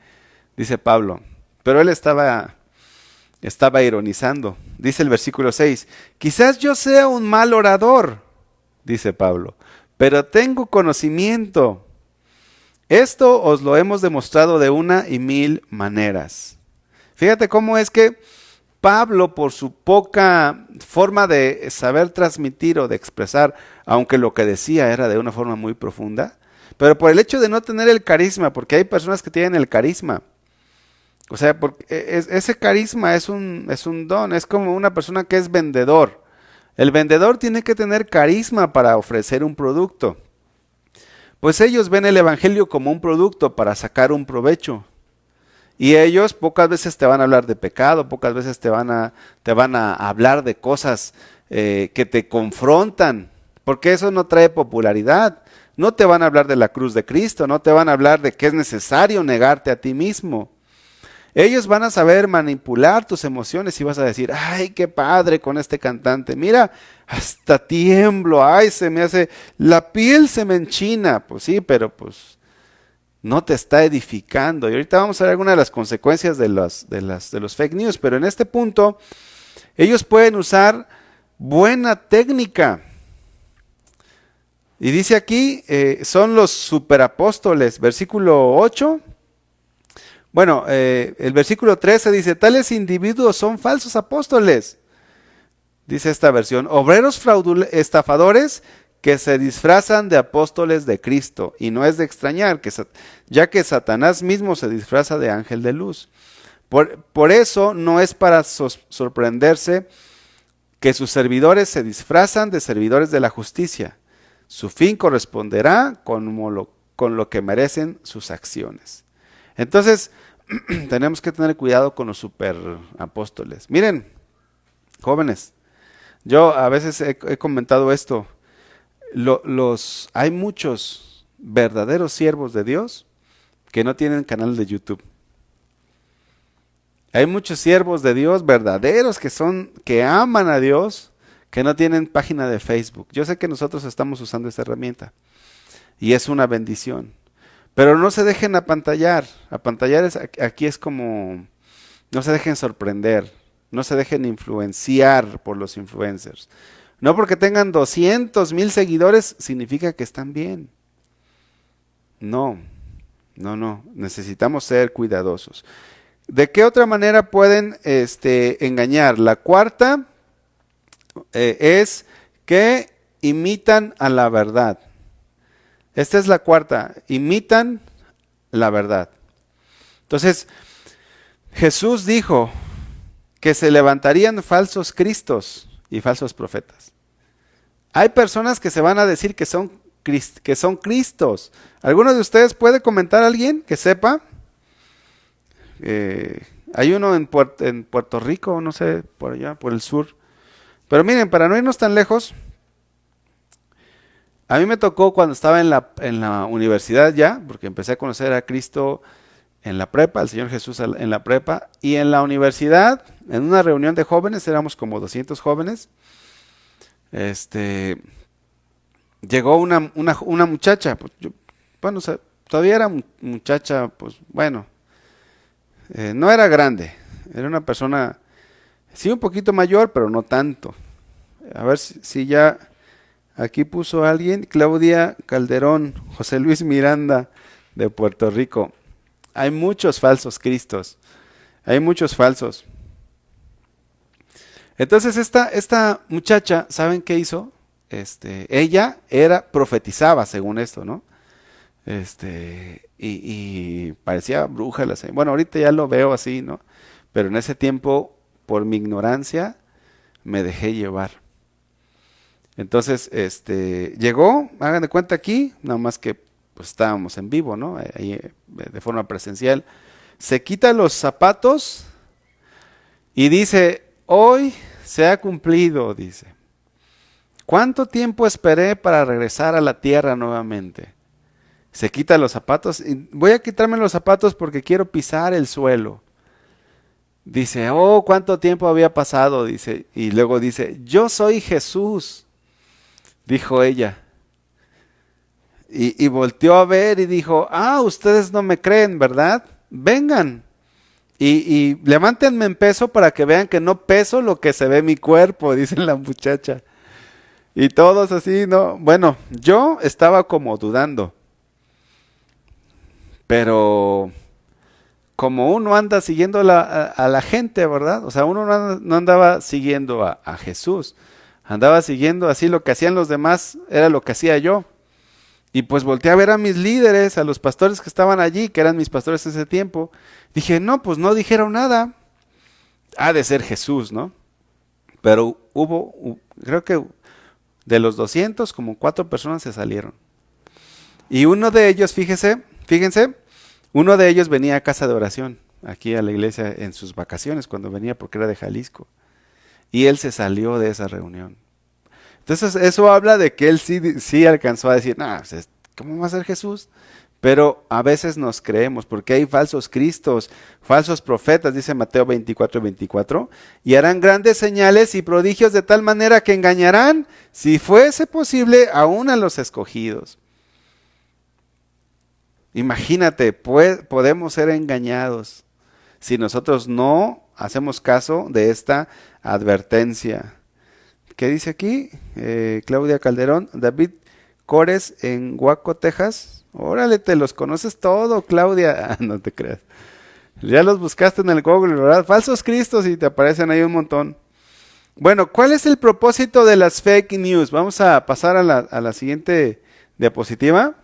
S1: Pablo. Pero él estaba ironizando. Dice el versículo 6, quizás yo sea un mal orador, dice Pablo, pero tengo conocimiento. Esto os lo hemos demostrado de una y mil maneras. Fíjate cómo es que Pablo, por su poca forma de saber transmitir o de expresar, aunque lo que decía era de una forma muy profunda, pero por el hecho de no tener el carisma, porque hay personas que tienen el carisma. O sea, ese carisma es un don, es como una persona que es vendedor. El vendedor tiene que tener carisma para ofrecer un producto. Pues ellos ven el evangelio como un producto para sacar un provecho. Y ellos pocas veces te van a hablar de pecado, pocas veces te van a hablar de cosas que te confrontan, porque eso no trae popularidad. No te van a hablar de la cruz de Cristo, no te van a hablar de que es necesario negarte a ti mismo. Ellos van a saber manipular tus emociones y vas a decir, ay, qué padre con este cantante, mira, hasta tiemblo, ay, la piel se me enchina. Pues sí, pero pues no te está edificando. Y ahorita vamos a ver algunas de las consecuencias de los fake news, pero en este punto, ellos pueden usar buena técnica. Y dice aquí, son los superapóstoles, versículo 8. Bueno, el versículo 13 dice, tales individuos son falsos apóstoles, dice esta versión, obreros estafadores que se disfrazan de apóstoles de Cristo. Y no es de extrañar, ya que Satanás mismo se disfraza de ángel de luz. Por eso no es para sorprenderse que sus servidores se disfrazan de servidores de la justicia. Su fin corresponderá con lo que merecen sus acciones. Entonces, tenemos que tener cuidado con los superapóstoles. Miren, jóvenes, yo a veces he comentado esto. Hay muchos verdaderos siervos de Dios que no tienen canal de YouTube. Hay muchos siervos de Dios verdaderos que aman a Dios, que no tienen página de Facebook. Yo sé que nosotros estamos usando esta herramienta y es una bendición. Pero no se dejen apantallar. Apantallar aquí es como, no se dejen sorprender, no se dejen influenciar por los influencers. No porque tengan 200,000 seguidores significa que están bien. No, no, necesitamos ser cuidadosos. ¿De qué otra manera pueden engañar? La cuarta es que imitan a la verdad. Esta es la cuarta, imitan la verdad. Entonces, Jesús dijo que se levantarían falsos cristos y falsos profetas. Hay personas que se van a decir que son Cristos. ¿Alguno de ustedes puede comentar a alguien que sepa? Hay uno en Puerto Rico, no sé, por allá, por el sur. Pero miren, para no irnos tan lejos, a mí me tocó cuando estaba en la universidad ya, porque empecé a conocer a Cristo en la prepa, al Señor Jesús en la prepa, y en la universidad, en una reunión de jóvenes, éramos como 200 jóvenes, llegó una muchacha, pues bueno, o sea, todavía era muchacha, pues bueno, no era grande, era una persona, sí un poquito mayor, pero no tanto. A ver si ya aquí puso alguien, Claudia Calderón, José Luis Miranda de Puerto Rico. Hay muchos falsos cristos, hay muchos falsos. Entonces esta muchacha, ¿saben qué hizo? Ella profetizaba según esto, ¿no? Y parecía bruja. Bueno, ahorita ya lo veo así, ¿no? Pero en ese tiempo, por mi ignorancia, me dejé llevar. Entonces, llegó, hagan de cuenta aquí, nada más que pues estábamos en vivo, ¿no? Ahí, de forma presencial. Se quita los zapatos y dice, hoy se ha cumplido, dice. ¿Cuánto tiempo esperé para regresar a la tierra nuevamente? Se quita los zapatos y voy a quitarme los zapatos porque quiero pisar el suelo. Dice, oh, cuánto tiempo había pasado, dice, y luego dice, yo soy Jesús, dijo ella. Y volteó a ver y dijo, ustedes no me creen, ¿verdad? Vengan y levántenme en peso para que vean que no peso lo que se ve mi cuerpo, dice la muchacha. Y todos así, ¿no? Bueno, yo estaba como dudando, pero como uno anda siguiendo a la gente, ¿verdad? O sea, uno no andaba siguiendo a Jesús, andaba siguiendo así lo que hacían los demás, era lo que hacía yo. Y pues volteé a ver a mis líderes, a los pastores que estaban allí, que eran mis pastores en ese tiempo. Dije, no, pues no dijeron nada. Ha de ser Jesús, ¿no? Pero creo que de los 200, como 4 personas se salieron. Y uno de ellos, fíjense, uno de ellos venía a casa de oración, aquí a la iglesia en sus vacaciones, cuando venía porque era de Jalisco. Y él se salió de esa reunión. Entonces eso habla de que él sí alcanzó a decir, no, pues, ¿cómo va a ser Jesús? Pero a veces nos creemos, porque hay falsos cristos, falsos profetas, dice Mateo 24:24, y harán grandes señales y prodigios de tal manera que engañarán, si fuese posible, aún a los escogidos. Imagínate, podemos ser engañados si nosotros no hacemos caso de esta advertencia. ¿Qué dice aquí? Claudia Calderón, David Cores en Waco, Texas. Órale, te los conoces todo, Claudia. No te creas. Ya los buscaste en el Google, ¿verdad? Falsos cristos y te aparecen ahí un montón. Bueno, ¿cuál es el propósito de las fake news? Vamos a pasar a la siguiente diapositiva.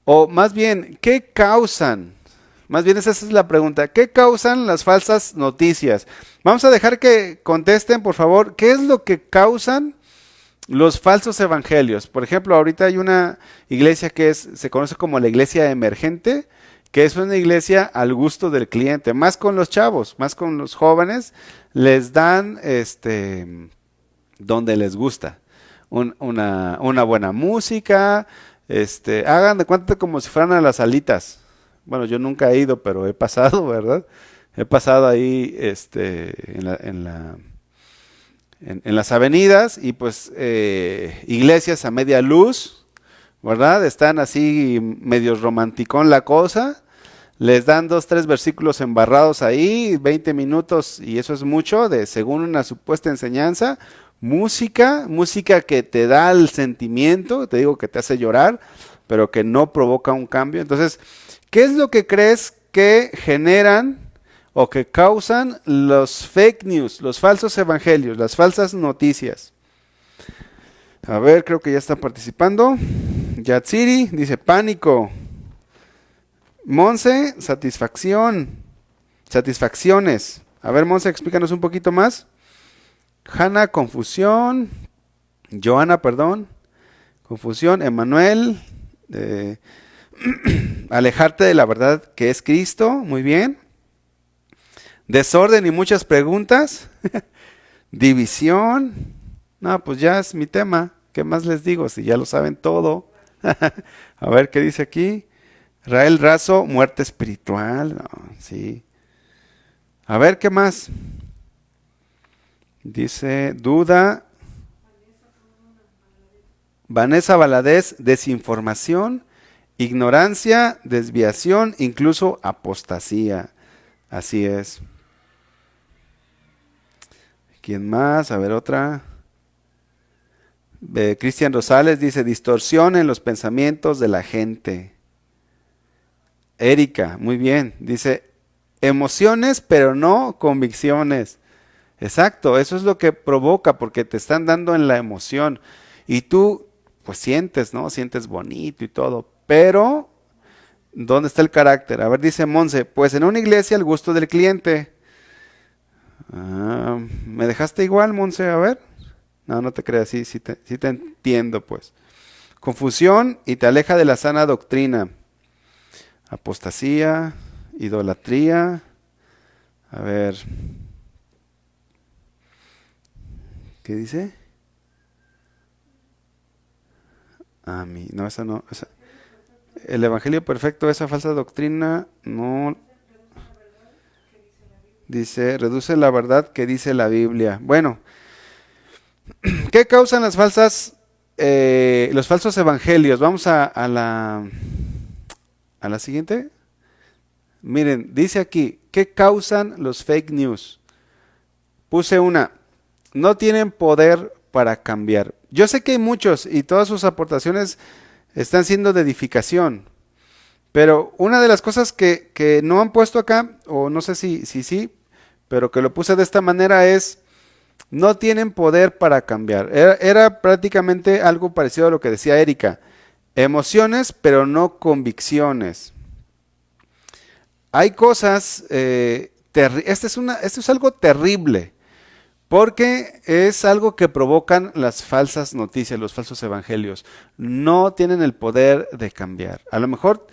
S1: O más bien, ¿qué causan? Más bien esa es la pregunta. ¿Qué causan las falsas noticias? Vamos a dejar que contesten, por favor. ¿Qué es lo que causan los falsos evangelios? Por ejemplo, ahorita hay una iglesia que se conoce como la iglesia emergente, que es una iglesia al gusto del cliente, más con los chavos, más con los jóvenes, les dan donde les gusta. Una buena música, hagan de cuenta como si fueran a las alitas. Bueno, yo nunca he ido, pero he pasado, ¿verdad? He pasado ahí en las avenidas y pues iglesias a media luz, ¿verdad? Están así medio romanticón la cosa. Les dan 2, 3 versículos embarrados ahí, 20 minutos y eso es mucho, según una supuesta enseñanza. Música que te da el sentimiento, te digo que te hace llorar, pero que no provoca un cambio. Entonces, ¿qué es lo que crees que generan o que causan los fake news, los falsos evangelios, las falsas noticias? A ver, creo que ya está participando. Yatsiri dice pánico. Monse, satisfacciones. A ver, Monse, explícanos un poquito más. Hanna, confusión. Joana, perdón. Confusión. Emanuel, alejarte de la verdad que es Cristo. Muy bien. Desorden y muchas preguntas. División. No, pues ya es mi tema. ¿Qué más les digo? Si ya lo saben todo. A ver qué dice aquí. Rael Razo, muerte espiritual. No, sí. A ver qué más. Dice duda. Vanessa Valadez, desinformación, ignorancia, desviación, incluso apostasía. Así es. ¿Quién más? A ver otra. Cristian Rosales dice distorsión en los pensamientos de la gente. Erika, muy bien. Dice emociones, pero no convicciones. Exacto, eso es lo que provoca porque te están dando en la emoción. Y tú, pues sientes, ¿no? Sientes bonito y todo. Pero, ¿dónde está el carácter? A ver, dice Monse, pues en una iglesia al gusto del cliente. ¿Me dejaste igual, Monse? A ver. No, no te creas, sí te entiendo, pues. Confusión y te aleja de la sana doctrina. Apostasía, idolatría. A ver. ¿Qué dice? No, esa no. El evangelio perfecto, esa falsa doctrina, no. Dice, reduce la verdad que dice la Biblia. Bueno, ¿qué causan los falsos evangelios? Vamos a la siguiente. Miren, dice aquí, ¿qué causan los fake news? Puse una, no tienen poder para cambiar. Yo sé que hay muchos y todas sus aportaciones están siendo de edificación, pero una de las cosas que no han puesto acá, o no sé si sí, pero que lo puse de esta manera es, no tienen poder para cambiar. Era prácticamente algo parecido a lo que decía Erika. Emociones, pero no convicciones. Hay cosas, esto es algo terrible, porque es algo que provocan las falsas noticias, los falsos evangelios. No tienen el poder de cambiar. A lo mejor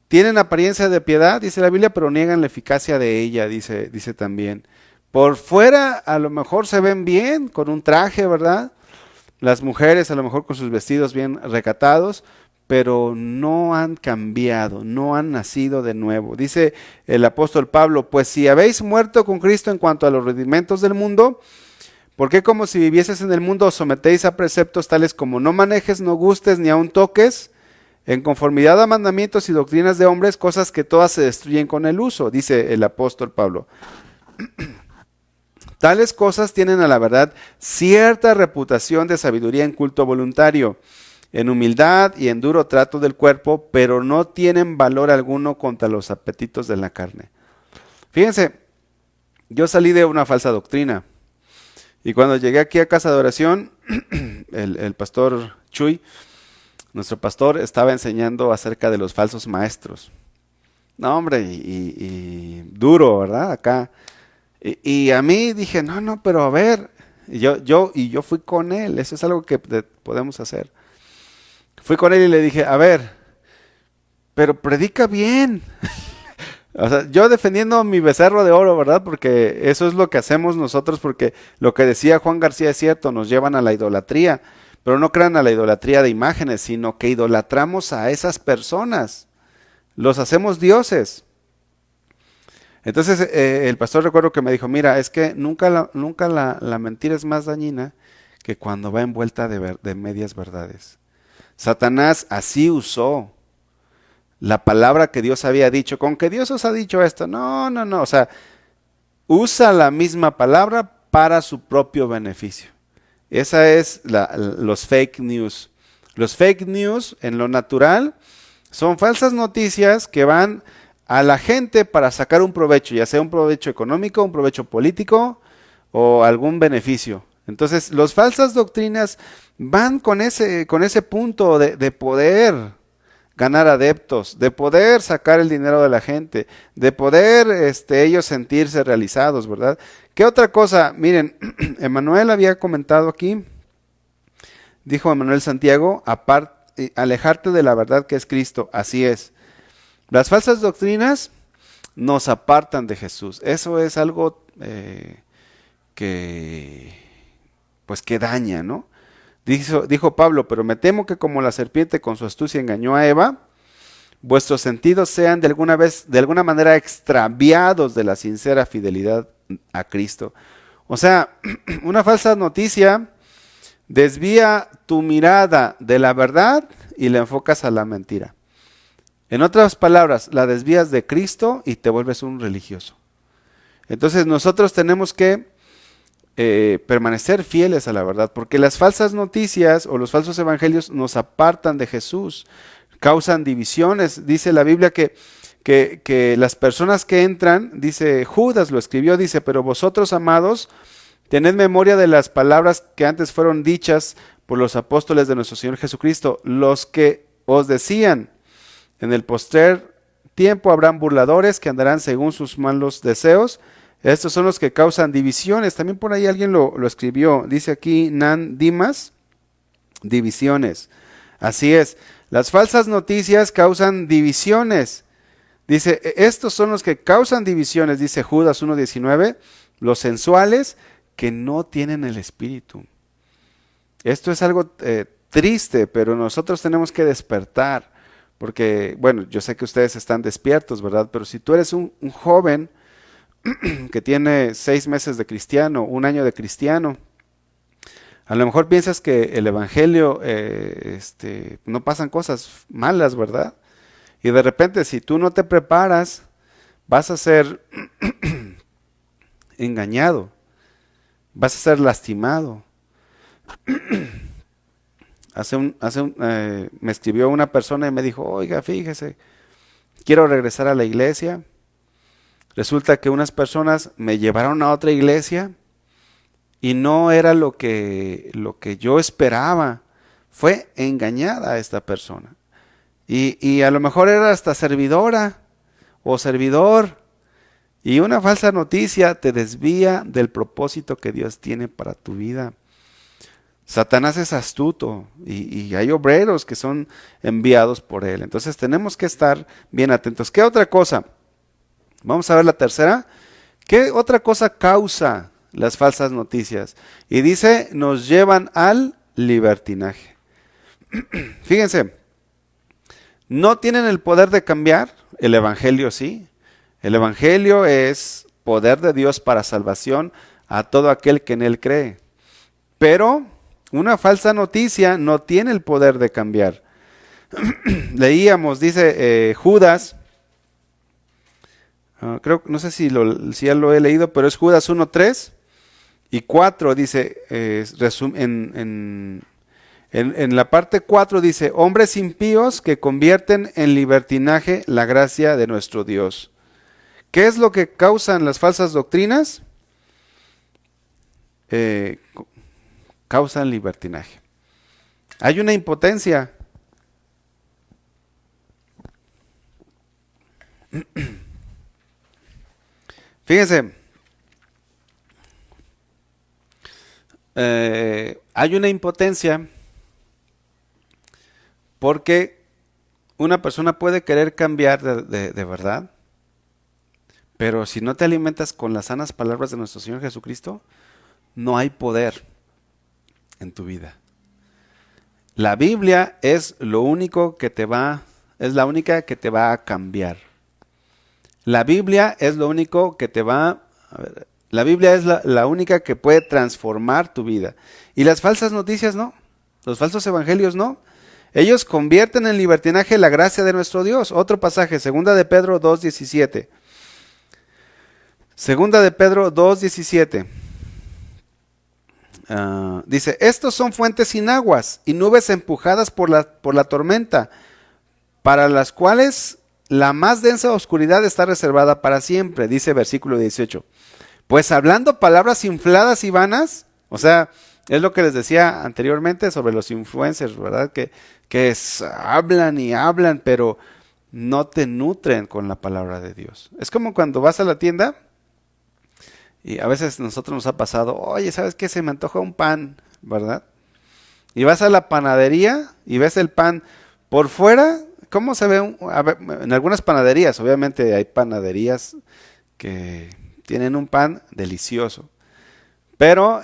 S1: tienen apariencia de piedad, dice la Biblia, pero niegan la eficacia de ella, dice también. Por fuera a lo mejor se ven bien, con un traje, ¿verdad? Las mujeres a lo mejor con sus vestidos bien recatados, pero no han cambiado, no han nacido de nuevo. Dice el apóstol Pablo, pues si habéis muerto con Cristo en cuanto a los rudimentos del mundo, ¿por qué como si vivieses en el mundo os sometéis a preceptos tales como no manejes, no gustes, ni aun toques, en conformidad a mandamientos y doctrinas de hombres, cosas que todas se destruyen con el uso? Dice el apóstol Pablo. Tales cosas tienen a la verdad cierta reputación de sabiduría en culto voluntario, en humildad y en duro trato del cuerpo, pero no tienen valor alguno contra los apetitos de la carne. Fíjense, yo salí de una falsa doctrina y cuando llegué aquí a casa de oración, el pastor Chuy, nuestro pastor, estaba enseñando acerca de los falsos maestros. No, hombre, y duro, ¿verdad? Acá. Y a mí dije, no, pero a ver, yo fui con él, eso es algo que podemos hacer. Fui con él y le dije, a ver, pero predica bien. O sea, yo defendiendo mi becerro de oro, ¿verdad? Porque eso es lo que hacemos nosotros, porque lo que decía Juan García es cierto, nos llevan a la idolatría, pero no crean a la idolatría de imágenes, sino que idolatramos a esas personas, los hacemos dioses. Entonces el pastor recuerdo que me dijo, mira, es que nunca la mentira es más dañina que cuando va envuelta de medias verdades. Satanás así usó la palabra que Dios había dicho, con que Dios os ha dicho esto, no, o sea, usa la misma palabra para su propio beneficio. Esa es los fake news. Los fake news en lo natural son falsas noticias que van a la gente para sacar un provecho, ya sea un provecho económico, un provecho político o algún beneficio. Entonces, las falsas doctrinas van con ese punto de poder ganar adeptos, de poder sacar el dinero de la gente, de poder ellos sentirse realizados, ¿verdad? ¿Qué otra cosa? Miren, Emmanuel había comentado aquí, dijo Emmanuel Santiago, alejarte de la verdad que es Cristo, así es. Las falsas doctrinas nos apartan de Jesús. Eso es algo que daña, ¿no? Dijo Pablo, pero me temo que como la serpiente con su astucia engañó a Eva, vuestros sentidos sean de alguna manera extraviados de la sincera fidelidad a Cristo. O sea, una falsa noticia desvía tu mirada de la verdad y la enfocas a la mentira. En otras palabras, la desvías de Cristo y te vuelves un religioso. Entonces nosotros tenemos que permanecer fieles a la verdad, porque las falsas noticias o los falsos evangelios nos apartan de Jesús, causan divisiones. Dice la Biblia que las personas que entran, dice Judas lo escribió, dice, pero vosotros, amados, tened memoria de las palabras que antes fueron dichas por los apóstoles de nuestro Señor Jesucristo, los que os decían, en el postrer tiempo habrán burladores que andarán según sus malos deseos. Estos son los que causan divisiones. También por ahí alguien lo escribió. Dice aquí Nan Dimas, divisiones. Así es. Las falsas noticias causan divisiones. Dice, estos son los que causan divisiones, dice Judas 1:19, los sensuales que no tienen el Espíritu. Esto es algo triste, pero nosotros tenemos que despertar. Porque, bueno, yo sé que ustedes están despiertos, ¿verdad? Pero si tú eres un joven que tiene 6 meses de cristiano, 1 año de cristiano, a lo mejor piensas que el evangelio, no pasan cosas malas, ¿verdad? Y de repente, si tú no te preparas, vas a ser engañado, vas a ser lastimado. Me escribió una persona y me dijo, oiga, fíjese, quiero regresar a la iglesia. Resulta que unas personas me llevaron a otra iglesia y no era lo que yo esperaba. Fue engañada esta persona. Y a lo mejor era hasta servidora o servidor. Y una falsa noticia te desvía del propósito que Dios tiene para tu vida. Satanás es astuto y hay obreros que son enviados por él. Entonces tenemos que estar bien atentos. ¿Qué otra cosa? Vamos a ver la tercera. ¿Qué otra cosa causa las falsas noticias? Y dice, nos llevan al libertinaje. Fíjense, no tienen el poder de cambiar, el evangelio sí. El evangelio es poder de Dios para salvación a todo aquel que en él cree. Pero una falsa noticia no tiene el poder de cambiar. Leíamos, dice Judas, no sé si ya lo he leído, pero es Judas 1:3 y 4, dice, en la parte 4 dice, hombres impíos que convierten en libertinaje la gracia de nuestro Dios. ¿Qué es lo que causan las falsas doctrinas? Causan libertinaje. Hay una impotencia. Fíjense, hay una impotencia porque una persona puede querer cambiar de verdad, pero si no te alimentas con las sanas palabras de nuestro Señor Jesucristo, no hay poder en tu vida. La Biblia es la única que te va a cambiar. La Biblia es lo único que la Biblia es la única que puede transformar tu vida. Y las falsas noticias no, los falsos evangelios no. Ellos convierten en libertinaje la gracia de nuestro Dios. Otro pasaje, 2 de Pedro 2:17. 2 de Pedro 2:17. Dice, estos son fuentes sin aguas y nubes empujadas por la tormenta, para las cuales la más densa oscuridad está reservada para siempre, dice versículo 18. Pues hablando palabras infladas y vanas, o sea, es lo que les decía anteriormente sobre los influencers, ¿verdad? Hablan y hablan, pero no te nutren con la palabra de Dios. Es como cuando vas a la tienda y a veces nosotros nos ha pasado, oye, ¿sabes qué? Se me antoja un pan, ¿verdad? Y vas a la panadería y ves el pan por fuera. ¿Cómo se ve? A ver, en algunas panaderías, obviamente hay panaderías que tienen un pan delicioso. Pero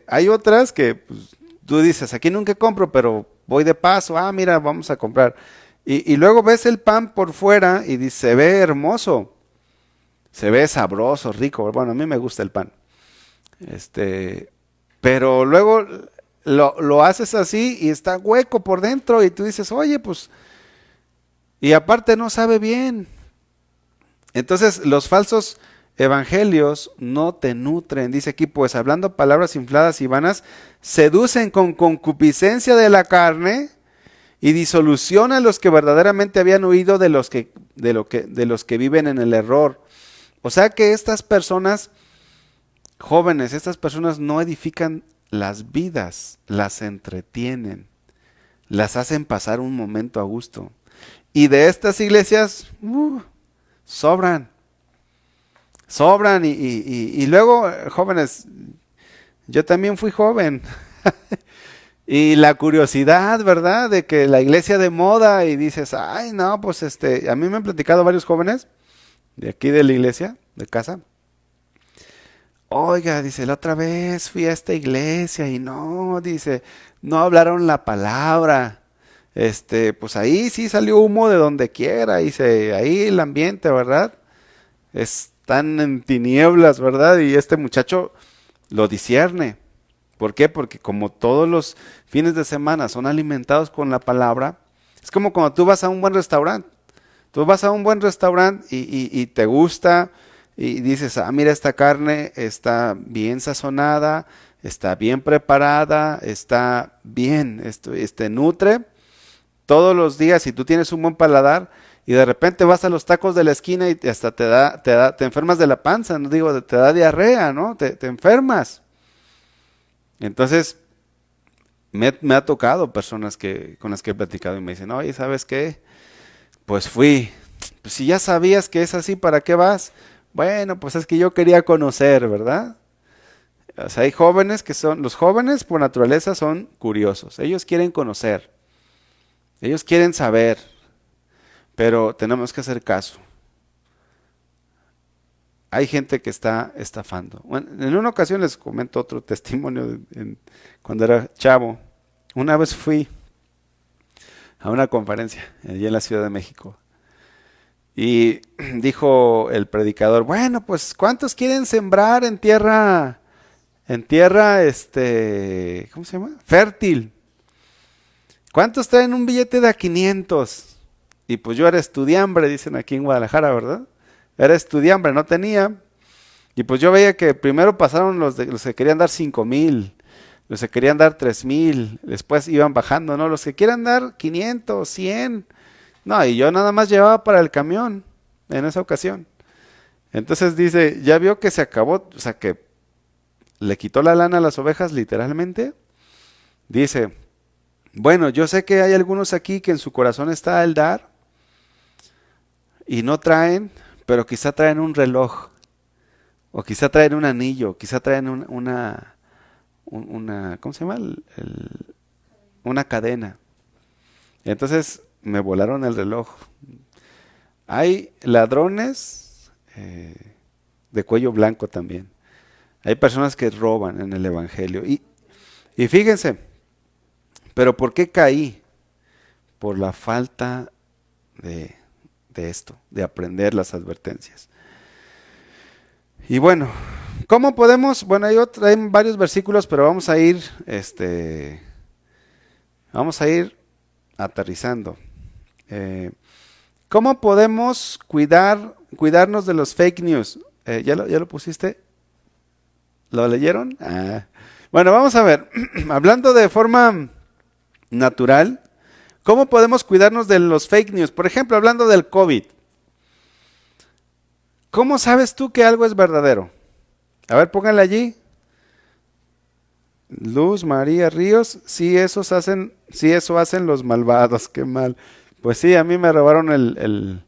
S1: hay otras que pues, tú dices, aquí nunca compro, pero voy de paso, mira, vamos a comprar. Y luego ves el pan por fuera y dice, se ve hermoso, se ve sabroso, rico. Bueno, a mí me gusta el pan. Pero luego lo haces así y está hueco por dentro y tú dices, oye, pues, y aparte no sabe bien. Entonces los falsos evangelios no te nutren. Dice aquí, pues hablando palabras infladas y vanas, seducen con concupiscencia de la carne y disolucionan a los que verdaderamente habían huido de los que viven en el error. O sea que estas personas jóvenes, estas personas no edifican las vidas, las entretienen, las hacen pasar un momento a gusto. Y de estas iglesias, sobran. Sobran y luego, jóvenes, yo también fui joven. Y la curiosidad, ¿verdad? De que la iglesia de moda y dices, ay, no, pues a mí me han platicado varios jóvenes de aquí de la iglesia, de casa. Oiga, dice, la otra vez fui a esta iglesia y no, dice, no hablaron la palabra. Pues ahí sí salió humo de donde quiera, dice, ahí el ambiente, ¿verdad? Están en tinieblas, ¿verdad? Y este muchacho lo discierne. ¿Por qué? Porque como todos los fines de semana son alimentados con la palabra, es como cuando tú vas a un buen restaurante. Tú vas a un buen restaurante y te gusta y dices, mira, esta carne está bien sazonada, está bien preparada, está bien, nutre. Todos los días, si tú tienes un buen paladar y de repente vas a los tacos de la esquina y hasta te enfermas de la panza, no digo, te da diarrea, ¿no? Te enfermas. Entonces, me ha tocado personas con las que he platicado y me dicen, oye, ¿sabes qué? Pues fui. Pues si ya sabías que es así, ¿para qué vas? Bueno, pues es que yo quería conocer, ¿verdad? O sea, hay jóvenes los jóvenes por naturaleza son curiosos. Ellos quieren conocer. Ellos quieren saber. Pero tenemos que hacer caso. Hay gente que está estafando. Bueno, en una ocasión les comento otro testimonio cuando era chavo. Una vez fui a una conferencia allí en la Ciudad de México y dijo el predicador, bueno, pues ¿cuántos quieren sembrar en tierra, ¿cómo se llama? Fértil? ¿Cuántos traen un billete de a 500? Y pues yo era estudiambre, dicen aquí en Guadalajara, ¿verdad? Era estudiambre, no tenía. Y pues yo veía que primero pasaron los que querían dar 5,000, los que querían dar 3,000, después iban bajando, ¿no? Los que quieran dar 500, 100. No, y yo nada más llevaba para el camión en esa ocasión. Entonces dice, ya vio que se acabó, o sea que le quitó la lana a las ovejas literalmente. Dice, bueno, yo sé que hay algunos aquí que en su corazón está el dar y no traen, pero quizá traen un reloj, o quizá traen un anillo, quizá traen una ¿cómo se llama? Una cadena. Entonces me volaron el reloj. Hay ladrones de cuello blanco también. Hay personas que roban en el Evangelio. Y fíjense, pero ¿por qué caí? Por la falta de esto, de aprender las advertencias. Y bueno, ¿cómo podemos? Bueno, hay varios versículos, pero vamos a ir aterrizando. ¿Cómo podemos cuidarnos de los fake news? ¿Ya lo pusiste? ¿Lo leyeron? Bueno, vamos a ver. Hablando de forma natural, ¿cómo podemos cuidarnos de los fake news? Por ejemplo, hablando del COVID. ¿Cómo sabes tú que algo es verdadero? A ver, póngale allí. Luz María Ríos, sí eso hacen los malvados, qué mal. Pues sí, a mí me robaron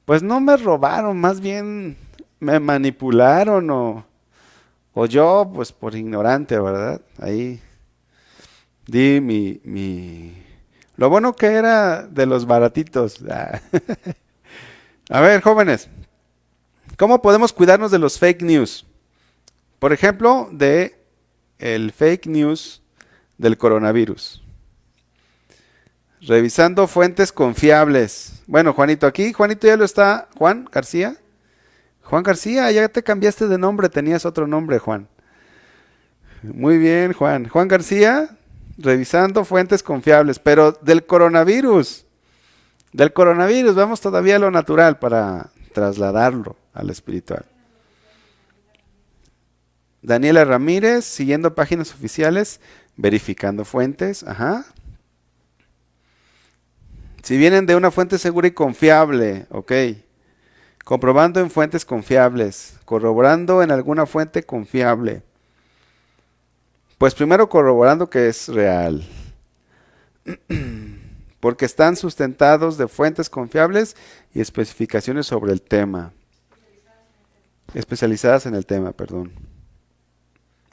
S1: pues no me robaron, más bien me manipularon o yo, pues por ignorante, ¿verdad? Ahí di lo bueno que era de los baratitos. A ver, jóvenes, ¿cómo podemos cuidarnos de los fake news? Por ejemplo, de el fake news del coronavirus. Revisando fuentes confiables. Bueno, Juanito, aquí, Juanito ya lo está. Juan García. Juan García, ya te cambiaste de nombre, tenías otro nombre, Juan. Muy bien, Juan. Juan García, revisando fuentes confiables, pero del coronavirus. Del coronavirus, vamos todavía a lo natural para trasladarlo al espiritual. Daniela Ramírez, siguiendo páginas oficiales, verificando fuentes. Ajá. Si vienen de una fuente segura y confiable, ok. Comprobando en fuentes confiables, corroborando en alguna fuente confiable. Pues primero corroborando que es real. Porque están sustentados de fuentes confiables y especificaciones sobre el tema. Especializadas en el tema, perdón.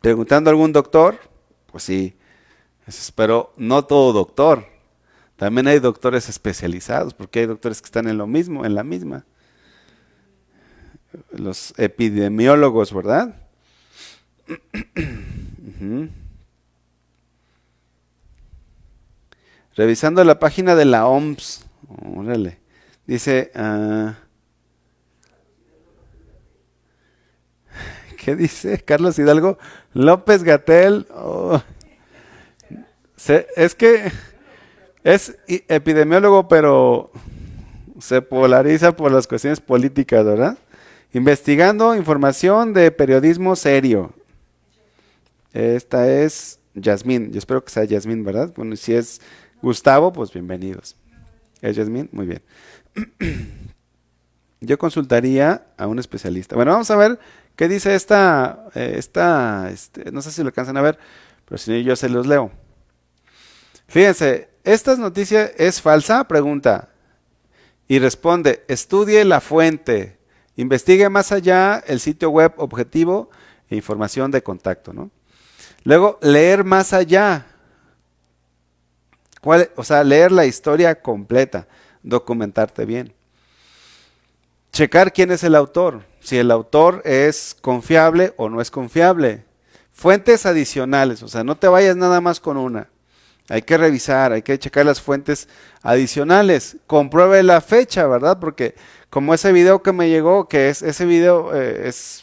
S1: Preguntando a algún doctor, pues sí, pero no todo doctor. También hay doctores especializados, porque hay doctores que están en lo mismo, en la misma. Los epidemiólogos, ¿verdad? Uh-huh. Revisando la página de la OMS, órale, dice, ¿qué dice? Carlos Hidalgo, López Gatell, oh, es que es epidemiólogo, pero se polariza por las cuestiones políticas, ¿verdad? Investigando información de periodismo serio. Esta es Yasmín. Yo espero que sea Yasmín, ¿verdad? Bueno, si es Gustavo, pues bienvenidos. ¿Es Yasmín? Muy bien. Yo consultaría a un especialista. Bueno, vamos a ver qué dice no sé si lo alcanzan a ver, pero si no, yo se los leo. Fíjense, ¿esta noticia es falsa? Pregunta. Y responde, estudie la fuente, investigue más allá el sitio web objetivo e información de contacto, ¿no? Luego, leer más allá. O sea, leer la historia completa, documentarte bien. Checar quién es el autor, si el autor es confiable o no es confiable. Fuentes adicionales, o sea, no te vayas nada más con una. Hay que revisar, hay que checar las fuentes adicionales. Compruebe la fecha, ¿verdad? Porque como ese video que me llegó, ese video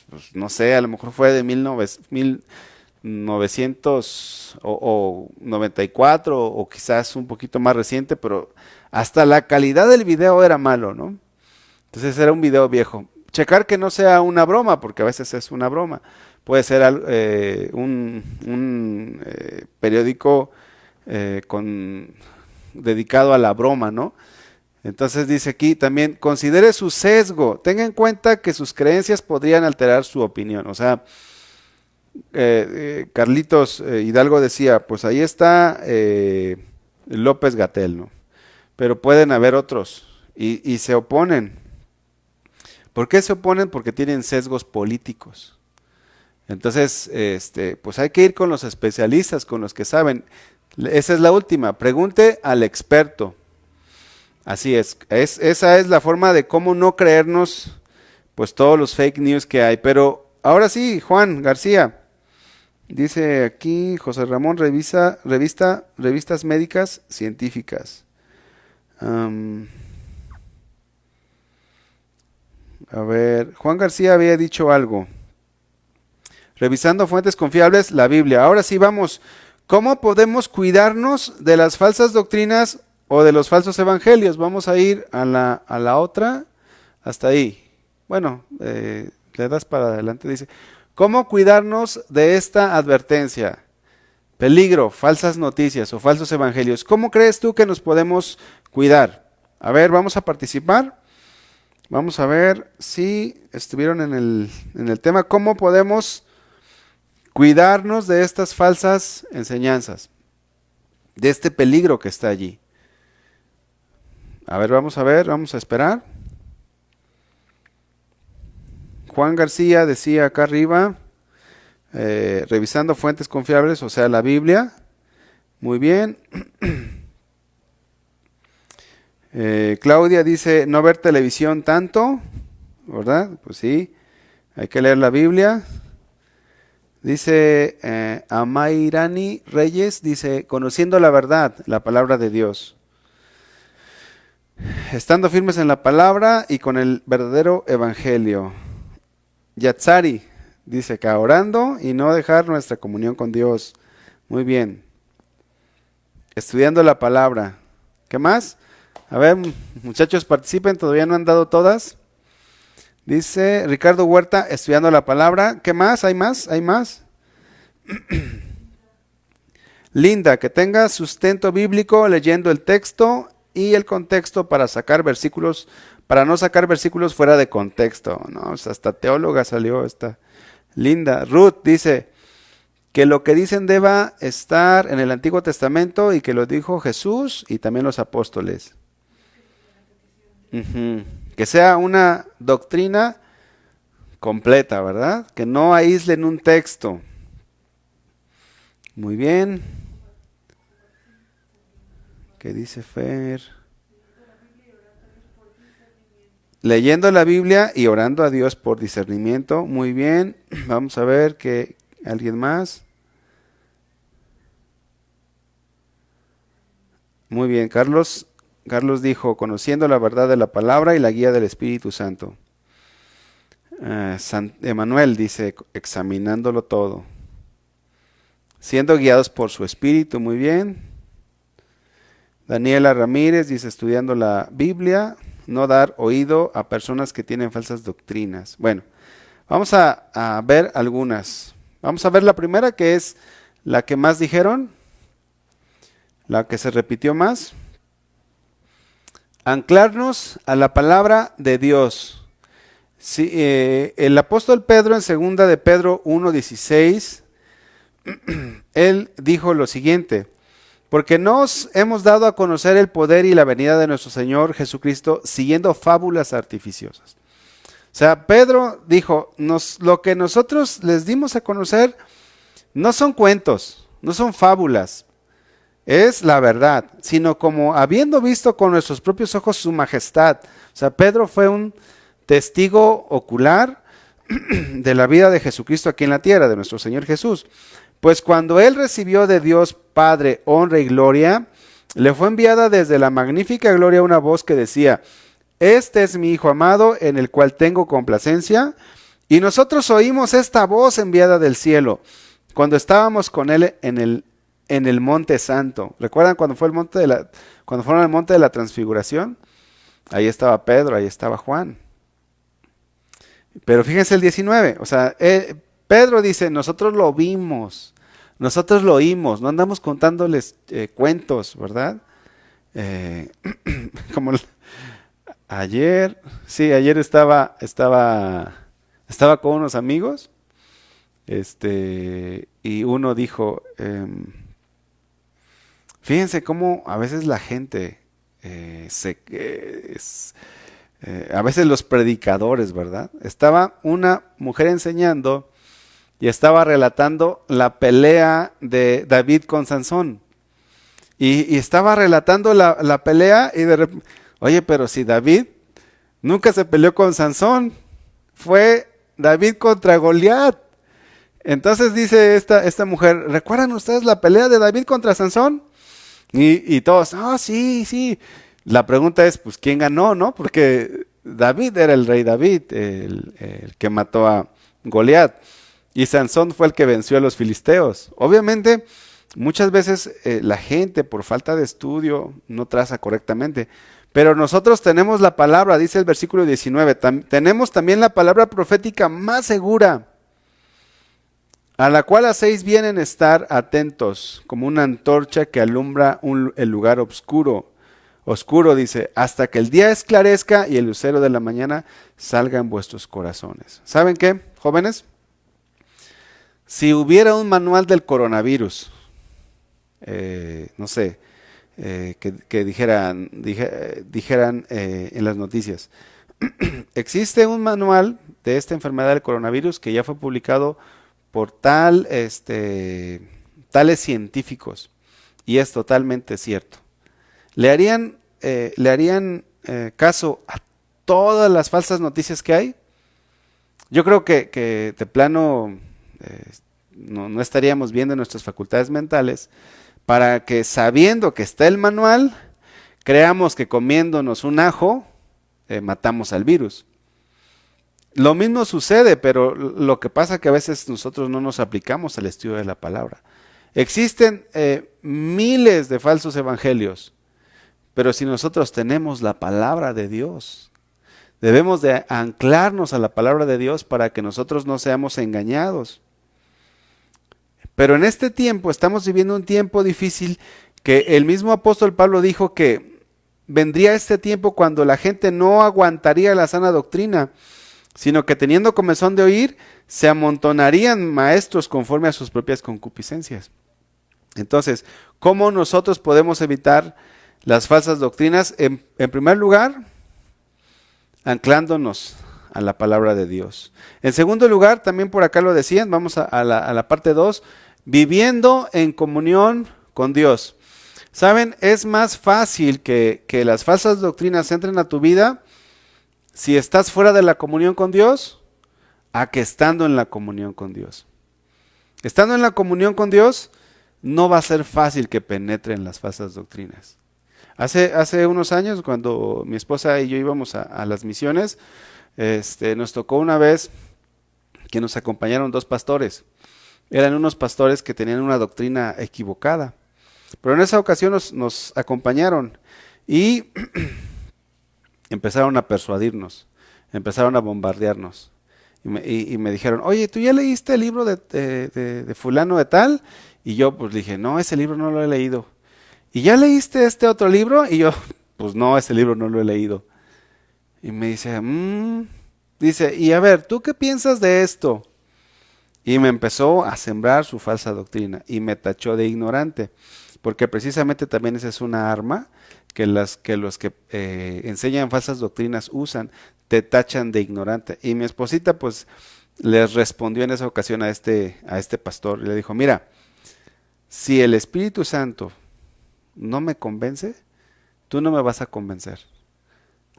S1: pues, no sé, a lo mejor fue de 1900 o 94 o quizás un poquito más reciente, pero hasta la calidad del video era malo, ¿no? Entonces era un video viejo. Checar que no sea una broma, porque a veces es una broma. Puede ser un periódico dedicado a la broma, ¿no? Entonces dice aquí también, considere su sesgo, tenga en cuenta que sus creencias podrían alterar su opinión. O sea, Carlitos Hidalgo decía, pues ahí está López Gatell, ¿no? Pero pueden haber otros y se oponen. ¿Por qué se oponen? Porque tienen sesgos políticos. Entonces, pues hay que ir con los especialistas, con los que saben. Esa es la última, pregunte al experto. Así esa es la forma de cómo no creernos pues todos los fake news que hay. Pero ahora sí, Juan García, dice aquí José Ramón, revistas médicas científicas. A ver, Juan García había dicho algo. Revisando fuentes confiables, la Biblia. Ahora sí vamos. ¿Cómo podemos cuidarnos de las falsas doctrinas o de los falsos evangelios? Vamos a ir a la otra, hasta ahí. Bueno, le das para adelante, dice. ¿Cómo cuidarnos de esta advertencia? Peligro, falsas noticias o falsos evangelios. ¿Cómo crees tú que nos podemos cuidar? A ver, vamos a participar. Vamos a ver si estuvieron en el tema. ¿Cómo podemos cuidarnos de estas falsas enseñanzas? De este peligro que está allí. A ver, vamos a esperar. Juan García decía acá arriba, revisando fuentes confiables, o sea, la Biblia. Muy bien. Claudia dice, no ver televisión tanto, ¿verdad? Pues sí, hay que leer la Biblia. Dice Amairani Reyes, dice, conociendo la verdad, la palabra de Dios. Estando firmes en la palabra y con el verdadero evangelio. Yatsari dice que orando y no dejar nuestra comunión con Dios. Muy bien. Estudiando la palabra. ¿Qué más? A ver, muchachos, participen, todavía no han dado todas. Dice Ricardo Huerta, estudiando la palabra. ¿Qué más? ¿Hay más? ¿Hay más? Linda, que tenga sustento bíblico leyendo el texto y el contexto para sacar versículos, para no sacar versículos fuera de contexto. No, o sea, hasta teóloga salió esta. Linda. Ruth dice que lo que dicen deba estar en el Antiguo Testamento y que lo dijo Jesús y también los apóstoles. Que sea una doctrina completa, ¿verdad? Que no aíslen un texto. Muy bien. ¿Qué dice Fer? Leyendo la Biblia y orando a Dios por discernimiento. Muy bien. Vamos a ver que alguien más. Muy bien, Carlos dijo, conociendo la verdad de la palabra y la guía del Espíritu Santo. San Emanuel dice, examinándolo todo. Siendo guiados por su Espíritu, muy bien. Daniela Ramírez dice, estudiando la Biblia, no dar oído a personas que tienen falsas doctrinas. Bueno, vamos a ver algunas. Vamos a ver la primera, que es la que más dijeron, la que se repitió más. Anclarnos a la palabra de Dios. Sí, el apóstol Pedro en 2 de Pedro 1:16, él dijo lo siguiente: porque nos hemos dado a conocer el poder y la venida de nuestro Señor Jesucristo siguiendo fábulas artificiosas. O sea, Pedro dijo, lo que nosotros les dimos a conocer no son cuentos, no son fábulas, es la verdad, sino como habiendo visto con nuestros propios ojos su majestad. O sea, Pedro fue un testigo ocular de la vida de Jesucristo aquí en la tierra, de nuestro Señor Jesús. Pues cuando él recibió de Dios Padre honra y gloria, le fue enviada desde la magnífica gloria una voz que decía, este es mi Hijo amado en el cual tengo complacencia. Y nosotros oímos esta voz enviada del cielo cuando estábamos con él en el monte santo. ¿Recuerdan cuando fueron al monte de la transfiguración? Ahí estaba Pedro, ahí estaba Juan. Pero fíjense el 19, o sea, Pedro dice, nosotros lo vimos, nosotros lo oímos, no andamos contándoles cuentos, ¿verdad? Como ayer estaba con unos amigos, y uno dijo, fíjense cómo a veces la gente a veces los predicadores, ¿verdad? Estaba una mujer enseñando y estaba relatando la pelea de David con Sansón. Y estaba relatando la pelea y de repente, oye, pero si David nunca se peleó con Sansón, fue David contra Goliat. Entonces dice esta mujer, ¿recuerdan ustedes la pelea de David contra Sansón? Y todos, sí, sí. La pregunta es, pues, ¿quién ganó, no? Porque David era el rey David, el que mató a Goliat. Y Sansón fue el que venció a los filisteos. Obviamente, muchas veces la gente, por falta de estudio, no traza correctamente. Pero nosotros tenemos la palabra, dice el versículo 19, tenemos también la palabra profética más segura. a la cual hacéis bien en estar atentos, como una antorcha que alumbra el lugar oscuro. Oscuro, dice, hasta que el día esclarezca y el lucero de la mañana salga en vuestros corazones. ¿Saben qué, jóvenes? Si hubiera un manual del coronavirus, no sé, que dijeran en las noticias, existe un manual de esta enfermedad del coronavirus que ya fue publicado por tales científicos, y es totalmente cierto. ¿Le harían caso a todas las falsas noticias que hay? Yo creo que de plano no estaríamos viendo nuestras facultades mentales para que, sabiendo que está el manual, creamos que comiéndonos un ajo matamos al virus. Lo mismo sucede, pero lo que pasa es que a veces nosotros no nos aplicamos al estudio de la palabra. Existen miles de falsos evangelios, pero si nosotros tenemos la palabra de Dios, debemos de anclarnos a la palabra de Dios para que nosotros no seamos engañados. Pero en este tiempo estamos viviendo un tiempo difícil, que el mismo apóstol Pablo dijo que vendría este tiempo cuando la gente no aguantaría la sana doctrina, sino que teniendo comezón de oír, se amontonarían maestros conforme a sus propias concupiscencias. Entonces, ¿cómo nosotros podemos evitar las falsas doctrinas? En primer lugar, anclándonos a la palabra de Dios. En segundo lugar, también por acá lo decían, vamos a la parte 2, viviendo en comunión con Dios. ¿Saben? Es más fácil que las falsas doctrinas entren a tu vida si estás fuera de la comunión con Dios, a que estando en la comunión con Dios. Estando en la comunión con Dios, no va a ser fácil que penetren las falsas doctrinas. Hace unos años, cuando mi esposa y yo íbamos a las misiones, nos tocó una vez que nos acompañaron 2 pastores. Eran unos pastores que tenían una doctrina equivocada, pero en esa ocasión nos acompañaron y empezaron a persuadirnos, empezaron a bombardearnos. Y me dijeron, oye, ¿tú ya leíste el libro de fulano de tal? Y yo pues dije, no, ese libro no lo he leído. ¿Y ya leíste este otro libro? Y yo, pues no, ese libro no lo he leído. Y me dice, dice, y a ver, ¿tú qué piensas de esto? Y me empezó a sembrar su falsa doctrina y me tachó de ignorante, porque precisamente también esa es una arma que los que enseñan falsas doctrinas usan, te tachan de ignorante. Y mi esposita pues les respondió en esa ocasión a este pastor y le dijo, mira, si el Espíritu Santo no me convence, tú no me vas a convencer.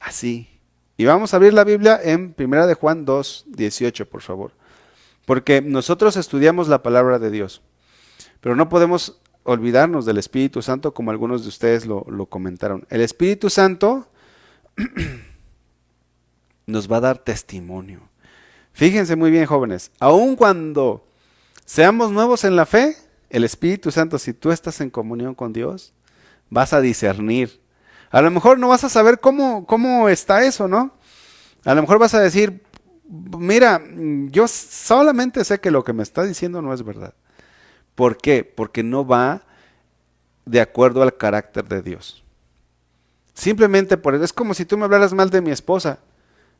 S1: Así. Y vamos a abrir la Biblia en 1 de Juan 2:18, por favor. Porque nosotros estudiamos la palabra de Dios, pero no podemos olvidarnos del Espíritu Santo, como algunos de ustedes lo comentaron. El Espíritu Santo nos va a dar testimonio. Fíjense muy bien, jóvenes, aun cuando seamos nuevos en la fe, el Espíritu Santo, si tú estás en comunión con Dios, vas a discernir. A lo mejor no vas a saber cómo está eso, ¿no? A lo mejor vas a decir, mira, yo solamente sé que lo que me está diciendo no es verdad. ¿Por qué? Porque no va de acuerdo al carácter de Dios. Simplemente por eso. Es como si tú me hablaras mal de mi esposa.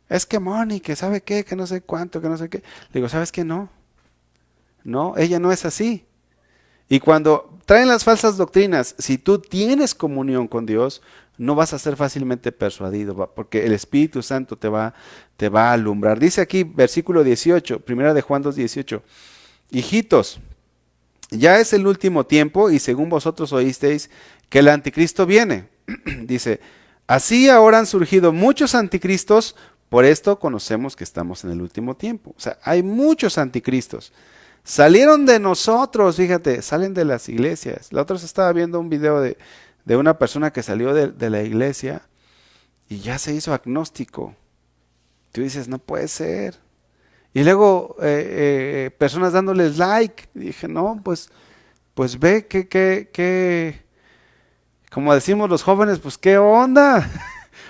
S1: Es que Moni, que sabe qué, que no sé cuánto, que no sé qué. Le digo, ¿sabes qué? No. No, ella no es así. Y cuando traen las falsas doctrinas, si tú tienes comunión con Dios, no vas a ser fácilmente persuadido, porque el Espíritu Santo te va a alumbrar. Dice aquí, versículo 18, 1 de Juan 2:18, hijitos, ya es el último tiempo y según vosotros oísteis que el anticristo viene. Dice, así ahora han surgido muchos anticristos, por esto conocemos que estamos en el último tiempo. O sea, hay muchos anticristos. Salieron de nosotros, fíjate, salen de las iglesias. La otra vez estaba viendo un video de una persona que salió de la iglesia y ya se hizo agnóstico. Tú dices, no puede ser. Y luego personas dándoles like. Y dije, no, pues ve que, como decimos los jóvenes, pues qué onda.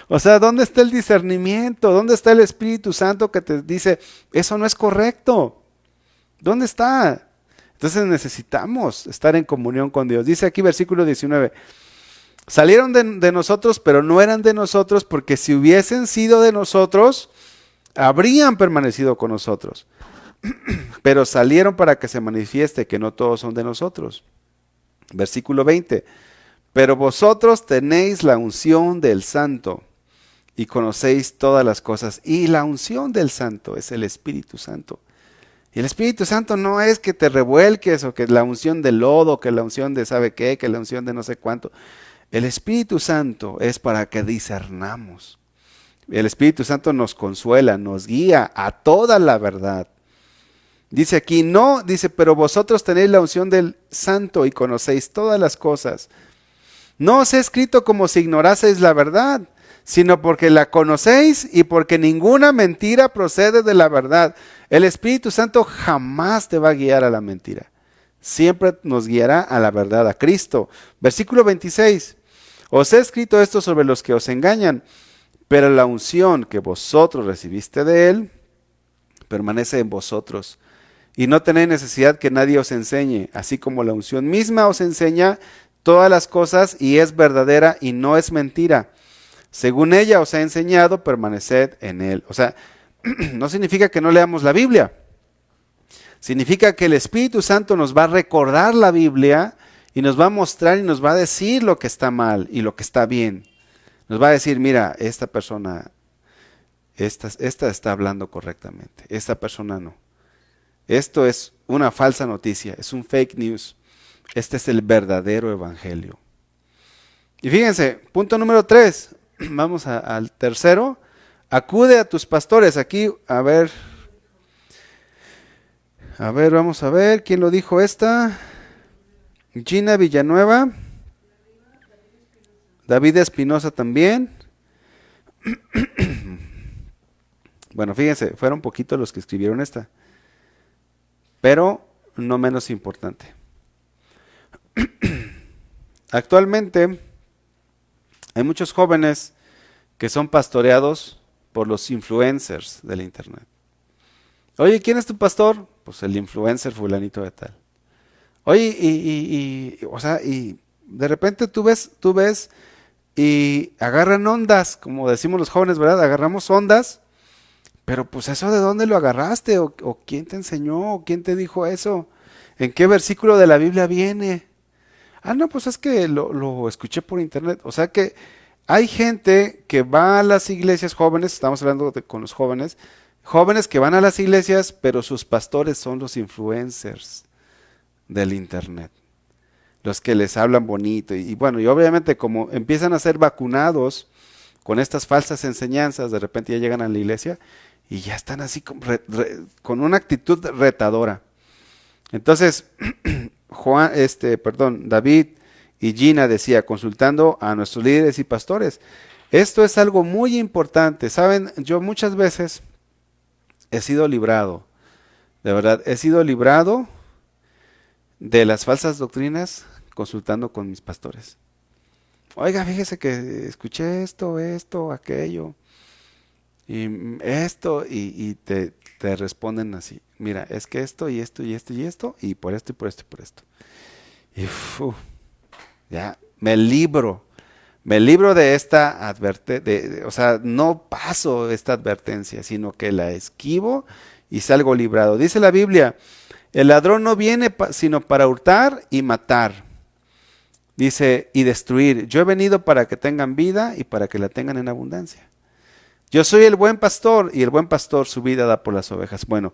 S1: O sea, ¿dónde está el discernimiento? ¿Dónde está el Espíritu Santo que te dice, eso no es correcto? ¿Dónde está? Entonces necesitamos estar en comunión con Dios. Dice aquí versículo 19, salieron de nosotros, pero no eran de nosotros, porque si hubiesen sido de nosotros, habrían permanecido con nosotros. Pero salieron para que se manifieste que no todos son de nosotros. Versículo 20, pero vosotros tenéis la unción del Santo y conocéis todas las cosas. Y la unción del Santo es el Espíritu Santo. Y el Espíritu Santo no es que te revuelques o que la unción de lodo, que la unción de sabe qué, que la unción de no sé cuánto. El Espíritu Santo es para que discernamos. El Espíritu Santo nos consuela, nos guía a toda la verdad. Dice aquí, no, dice, pero vosotros tenéis la unción del Santo y conocéis todas las cosas. No os he escrito como si ignoraseis la verdad, sino porque la conocéis y porque ninguna mentira procede de la verdad. El Espíritu Santo jamás te va a guiar a la mentira. Siempre nos guiará a la verdad, a Cristo. Versículo 26. Os he escrito esto sobre los que os engañan, pero la unción que vosotros recibiste de Él permanece en vosotros. Y no tenéis necesidad que nadie os enseñe, así como la unción misma os enseña todas las cosas y es verdadera y no es mentira. Según ella os ha enseñado, permaneced en Él. O sea, no significa que no leamos la Biblia. Significa que el Espíritu Santo nos va a recordar la Biblia y nos va a mostrar y nos va a decir lo que está mal y lo que está bien. Nos va a decir, mira, esta persona, esta está hablando correctamente, esta persona no. Esto es una falsa noticia, es un fake news. Este es el verdadero evangelio. Y fíjense, punto número 3. Vamos al tercero. Acude a tus pastores. Aquí, a ver, vamos a ver. ¿Quién lo dijo esta? Gina Villanueva. David Espinosa también. Bueno, fíjense, fueron poquitos los que escribieron esta. Pero no menos importante. Actualmente hay muchos jóvenes que son pastoreados por los influencers del internet. Oye, ¿quién es tu pastor? Pues el influencer fulanito de tal. Oye, y de repente tú ves y agarran ondas, como decimos los jóvenes, ¿verdad? Agarramos ondas, pero pues eso ¿de dónde lo agarraste? ¿O quién te enseñó? ¿O quién te dijo eso? ¿En qué versículo de la Biblia viene? Ah, no, pues es que lo escuché por internet. O sea que hay gente que va a las iglesias jóvenes, estamos hablando con los jóvenes, jóvenes que van a las iglesias, pero sus pastores son los influencers del internet. Los que les hablan bonito. Y bueno, y obviamente como empiezan a ser vacunados con estas falsas enseñanzas, de repente ya llegan a la iglesia y ya están así con una actitud retadora. Entonces, David y Gina decía, consultando a nuestros líderes y pastores, esto es algo muy importante. Saben, yo muchas veces he sido librado, de verdad, he sido librado de las falsas doctrinas consultando con mis pastores. Oiga, fíjese que escuché esto, aquello, y esto, y te responden así, mira, es que esto, y esto, y esto, y esto, y por esto, y por esto, y por esto. Y ya, me libro de esta advertencia, o sea, no paso esta advertencia, sino que la esquivo y salgo librado. Dice la Biblia, el ladrón no viene sino para hurtar y matar. Dice, y destruir. Yo he venido para que tengan vida y para que la tengan en abundancia. Yo soy el buen pastor y el buen pastor su vida da por las ovejas. Bueno,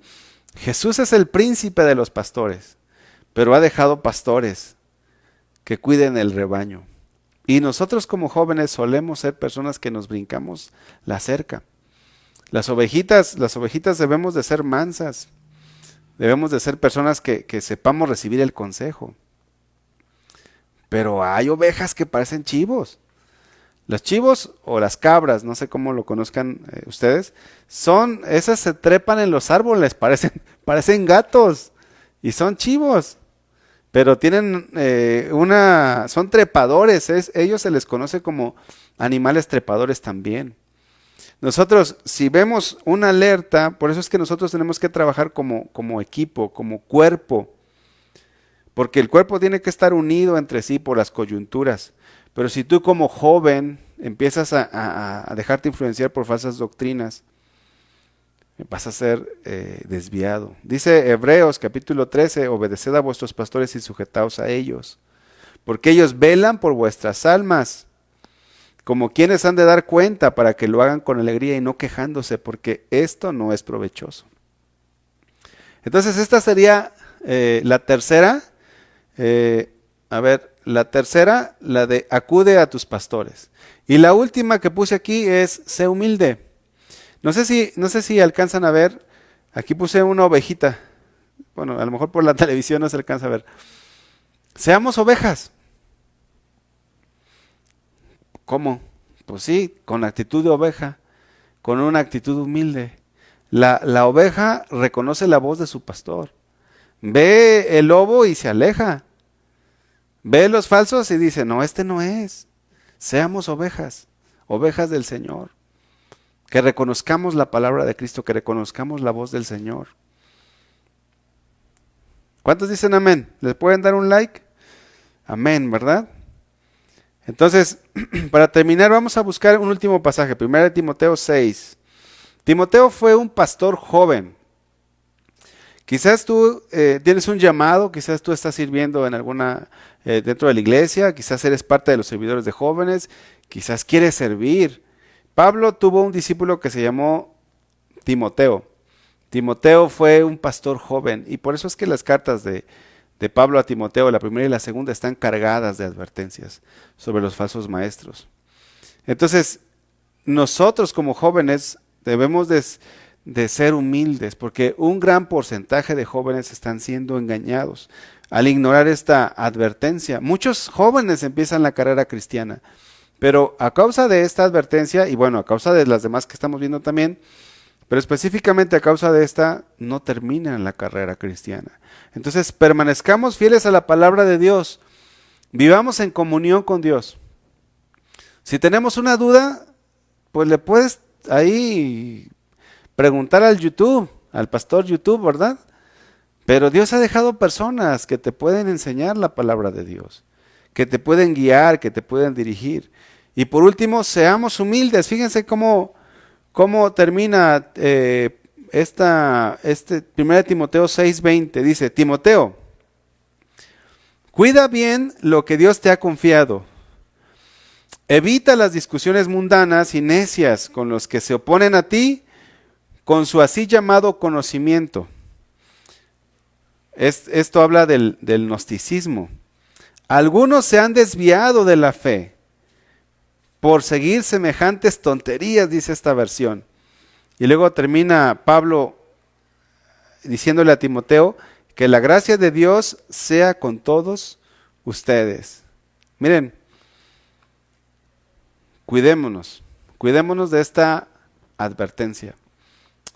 S1: Jesús es el príncipe de los pastores, pero ha dejado pastores que cuiden el rebaño. Y nosotros como jóvenes solemos ser personas que nos brincamos la cerca. Las ovejitas debemos de ser mansas. Debemos de ser personas que sepamos recibir el consejo. Pero hay ovejas que parecen chivos. Los chivos o las cabras, no sé cómo lo conozcan ustedes, esas se trepan en los árboles, parecen gatos y son chivos. Pero tienen son trepadores, ellos se les conoce como animales trepadores también. Nosotros, si vemos una alerta, por eso es que nosotros tenemos que trabajar como equipo, como cuerpo. porque el cuerpo tiene que estar unido entre sí por las coyunturas. Pero si tú como joven empiezas a dejarte influenciar por falsas doctrinas, vas a ser desviado. Dice Hebreos capítulo 13, obedeced a vuestros pastores y sujetaos a ellos, porque ellos velan por vuestras almas, como quienes han de dar cuenta para que lo hagan con alegría y no quejándose, porque esto no es provechoso. Entonces esta sería la tercera, la tercera, la de acude a tus pastores. Y la última que puse aquí es sé humilde. No sé si alcanzan a ver, aquí puse una ovejita. Bueno, a lo mejor por la televisión no se alcanza a ver. Seamos ovejas. ¿Cómo? Pues sí, con actitud de oveja, con una actitud humilde. La oveja reconoce la voz de su pastor. Ve el lobo y se aleja. Ve los falsos y dice, no, este no es. Seamos ovejas, ovejas del Señor. Que reconozcamos la palabra de Cristo, que reconozcamos la voz del Señor. ¿Cuántos dicen amén? ¿Les pueden dar un like? Amén, ¿verdad? Entonces, para terminar, vamos a buscar un último pasaje, 1 Timoteo 6. Timoteo fue un pastor joven. Quizás tú tienes un llamado, quizás tú estás sirviendo en alguna dentro de la iglesia, quizás eres parte de los servidores de jóvenes, quizás quieres servir. Pablo tuvo un discípulo que se llamó Timoteo. Timoteo fue un pastor joven y por eso es que las cartas de Pablo a Timoteo, la primera y la segunda, están cargadas de advertencias sobre los falsos maestros. Entonces, nosotros como jóvenes debemos de ser humildes, porque un gran porcentaje de jóvenes están siendo engañados al ignorar esta advertencia. Muchos jóvenes empiezan la carrera cristiana, pero a causa de esta advertencia, y bueno, a causa de las demás que estamos viendo también, pero específicamente a causa de esta, no terminan la carrera cristiana. Entonces, permanezcamos fieles a la palabra de Dios, vivamos en comunión con Dios. Si tenemos una duda, pues le puedes ahí preguntar al YouTube, al pastor YouTube, ¿verdad? Pero Dios ha dejado personas que te pueden enseñar la palabra de Dios, que te pueden guiar, que te pueden dirigir. Y por último, seamos humildes. Fíjense cómo termina 1 Timoteo 6:20. Dice, Timoteo, cuida bien lo que Dios te ha confiado. Evita las discusiones mundanas y necias con los que se oponen a ti con su así llamado conocimiento. Esto habla del gnosticismo. Algunos se han desviado de la fe por seguir semejantes tonterías, dice esta versión. Y luego termina Pablo diciéndole a Timoteo que la gracia de Dios sea con todos ustedes. Miren, cuidémonos de esta advertencia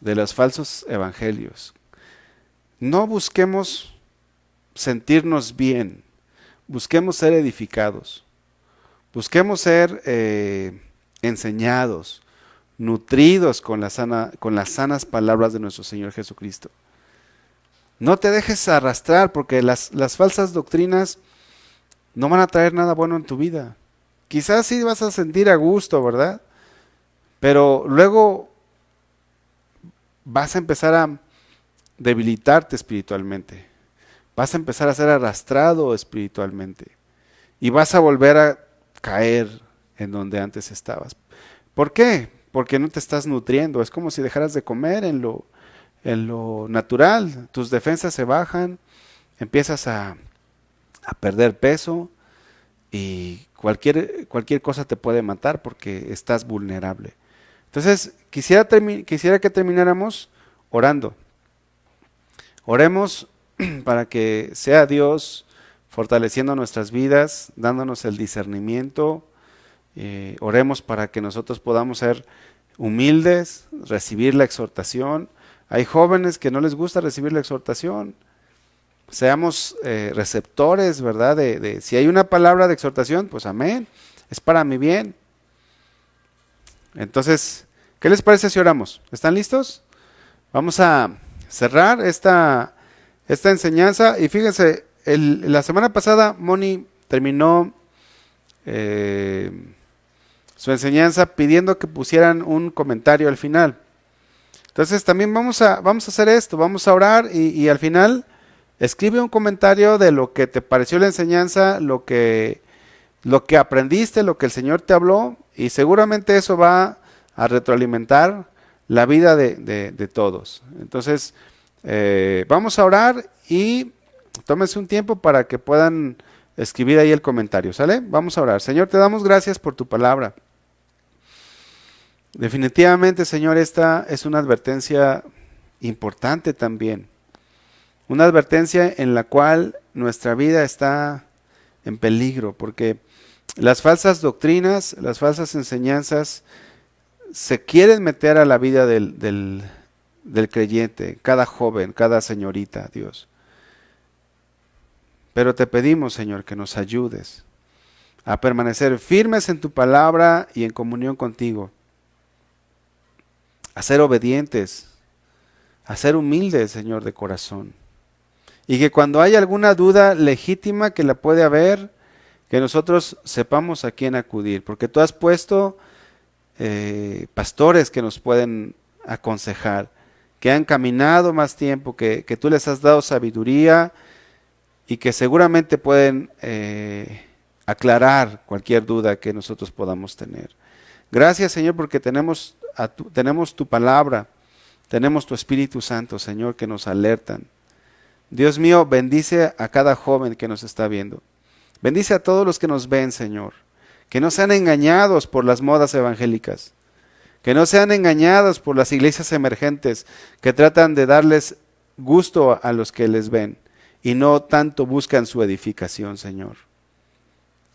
S1: de los falsos evangelios. No busquemos sentirnos bien, busquemos ser edificados. Busquemos ser enseñados, nutridos con las sanas palabras de nuestro Señor Jesucristo. No te dejes arrastrar porque las falsas doctrinas no van a traer nada bueno en tu vida. Quizás sí vas a sentir a gusto, ¿verdad? Pero luego vas a empezar a debilitarte espiritualmente. Vas a empezar a ser arrastrado espiritualmente. Y vas a volver a caer en donde antes estabas. ¿Por qué? Porque no te estás nutriendo. Es como si dejaras de comer en lo natural. Tus defensas se bajan, empiezas a perder peso y cualquier cosa te puede matar porque estás vulnerable. Entonces, quisiera que termináramos orando. Oremos para que sea Dios fortaleciendo nuestras vidas, dándonos el discernimiento. Oremos para que nosotros podamos ser humildes, recibir la exhortación. Hay jóvenes que no les gusta recibir la exhortación. Seamos receptores, ¿verdad? Si hay una palabra de exhortación, pues amén, es para mi bien. Entonces, ¿qué les parece si oramos? ¿Están listos? Vamos a cerrar esta enseñanza y fíjense, la semana pasada Moni terminó su enseñanza pidiendo que pusieran un comentario al final. Entonces también vamos a hacer esto, vamos a orar y al final escribe un comentario de lo que te pareció la enseñanza, lo que aprendiste, lo que el Señor te habló, y seguramente eso va a retroalimentar la vida de todos. Entonces, vamos a orar y tómense un tiempo para que puedan escribir ahí el comentario, ¿sale? Vamos a orar. Señor, te damos gracias por tu palabra. Definitivamente, Señor, esta es una advertencia importante también. Una advertencia en la cual nuestra vida está en peligro, porque las falsas doctrinas, las falsas enseñanzas se quieren meter a la vida del creyente, cada joven, cada señorita, Dios. Pero te pedimos, Señor, que nos ayudes a permanecer firmes en tu palabra y en comunión contigo, a ser obedientes, a ser humildes, Señor, de corazón. Y que cuando hay alguna duda legítima que la puede haber, que nosotros sepamos a quién acudir, porque tú has puesto pastores que nos pueden aconsejar, que han caminado más tiempo, que tú les has dado sabiduría y que seguramente pueden aclarar cualquier duda que nosotros podamos tener. Gracias, Señor, porque tenemos tu palabra, tenemos tu Espíritu Santo, Señor, que nos alertan. Dios mío, bendice a cada joven que nos está viendo. Bendice a todos los que nos ven, Señor. Que no sean engañados por las modas evangélicas. Que no sean engañados por las iglesias emergentes que tratan de darles gusto a los que les ven y no tanto buscan su edificación, Señor.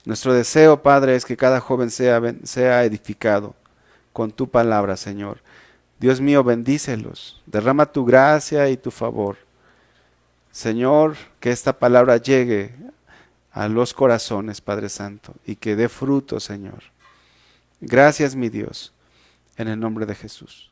S1: Nuestro deseo, Padre, es que cada joven sea edificado con tu palabra, Señor. Dios mío, bendícelos. Derrama tu gracia y tu favor. Señor, que esta palabra llegue a los corazones, Padre Santo, y que dé fruto, Señor. Gracias, mi Dios, en el nombre de Jesús.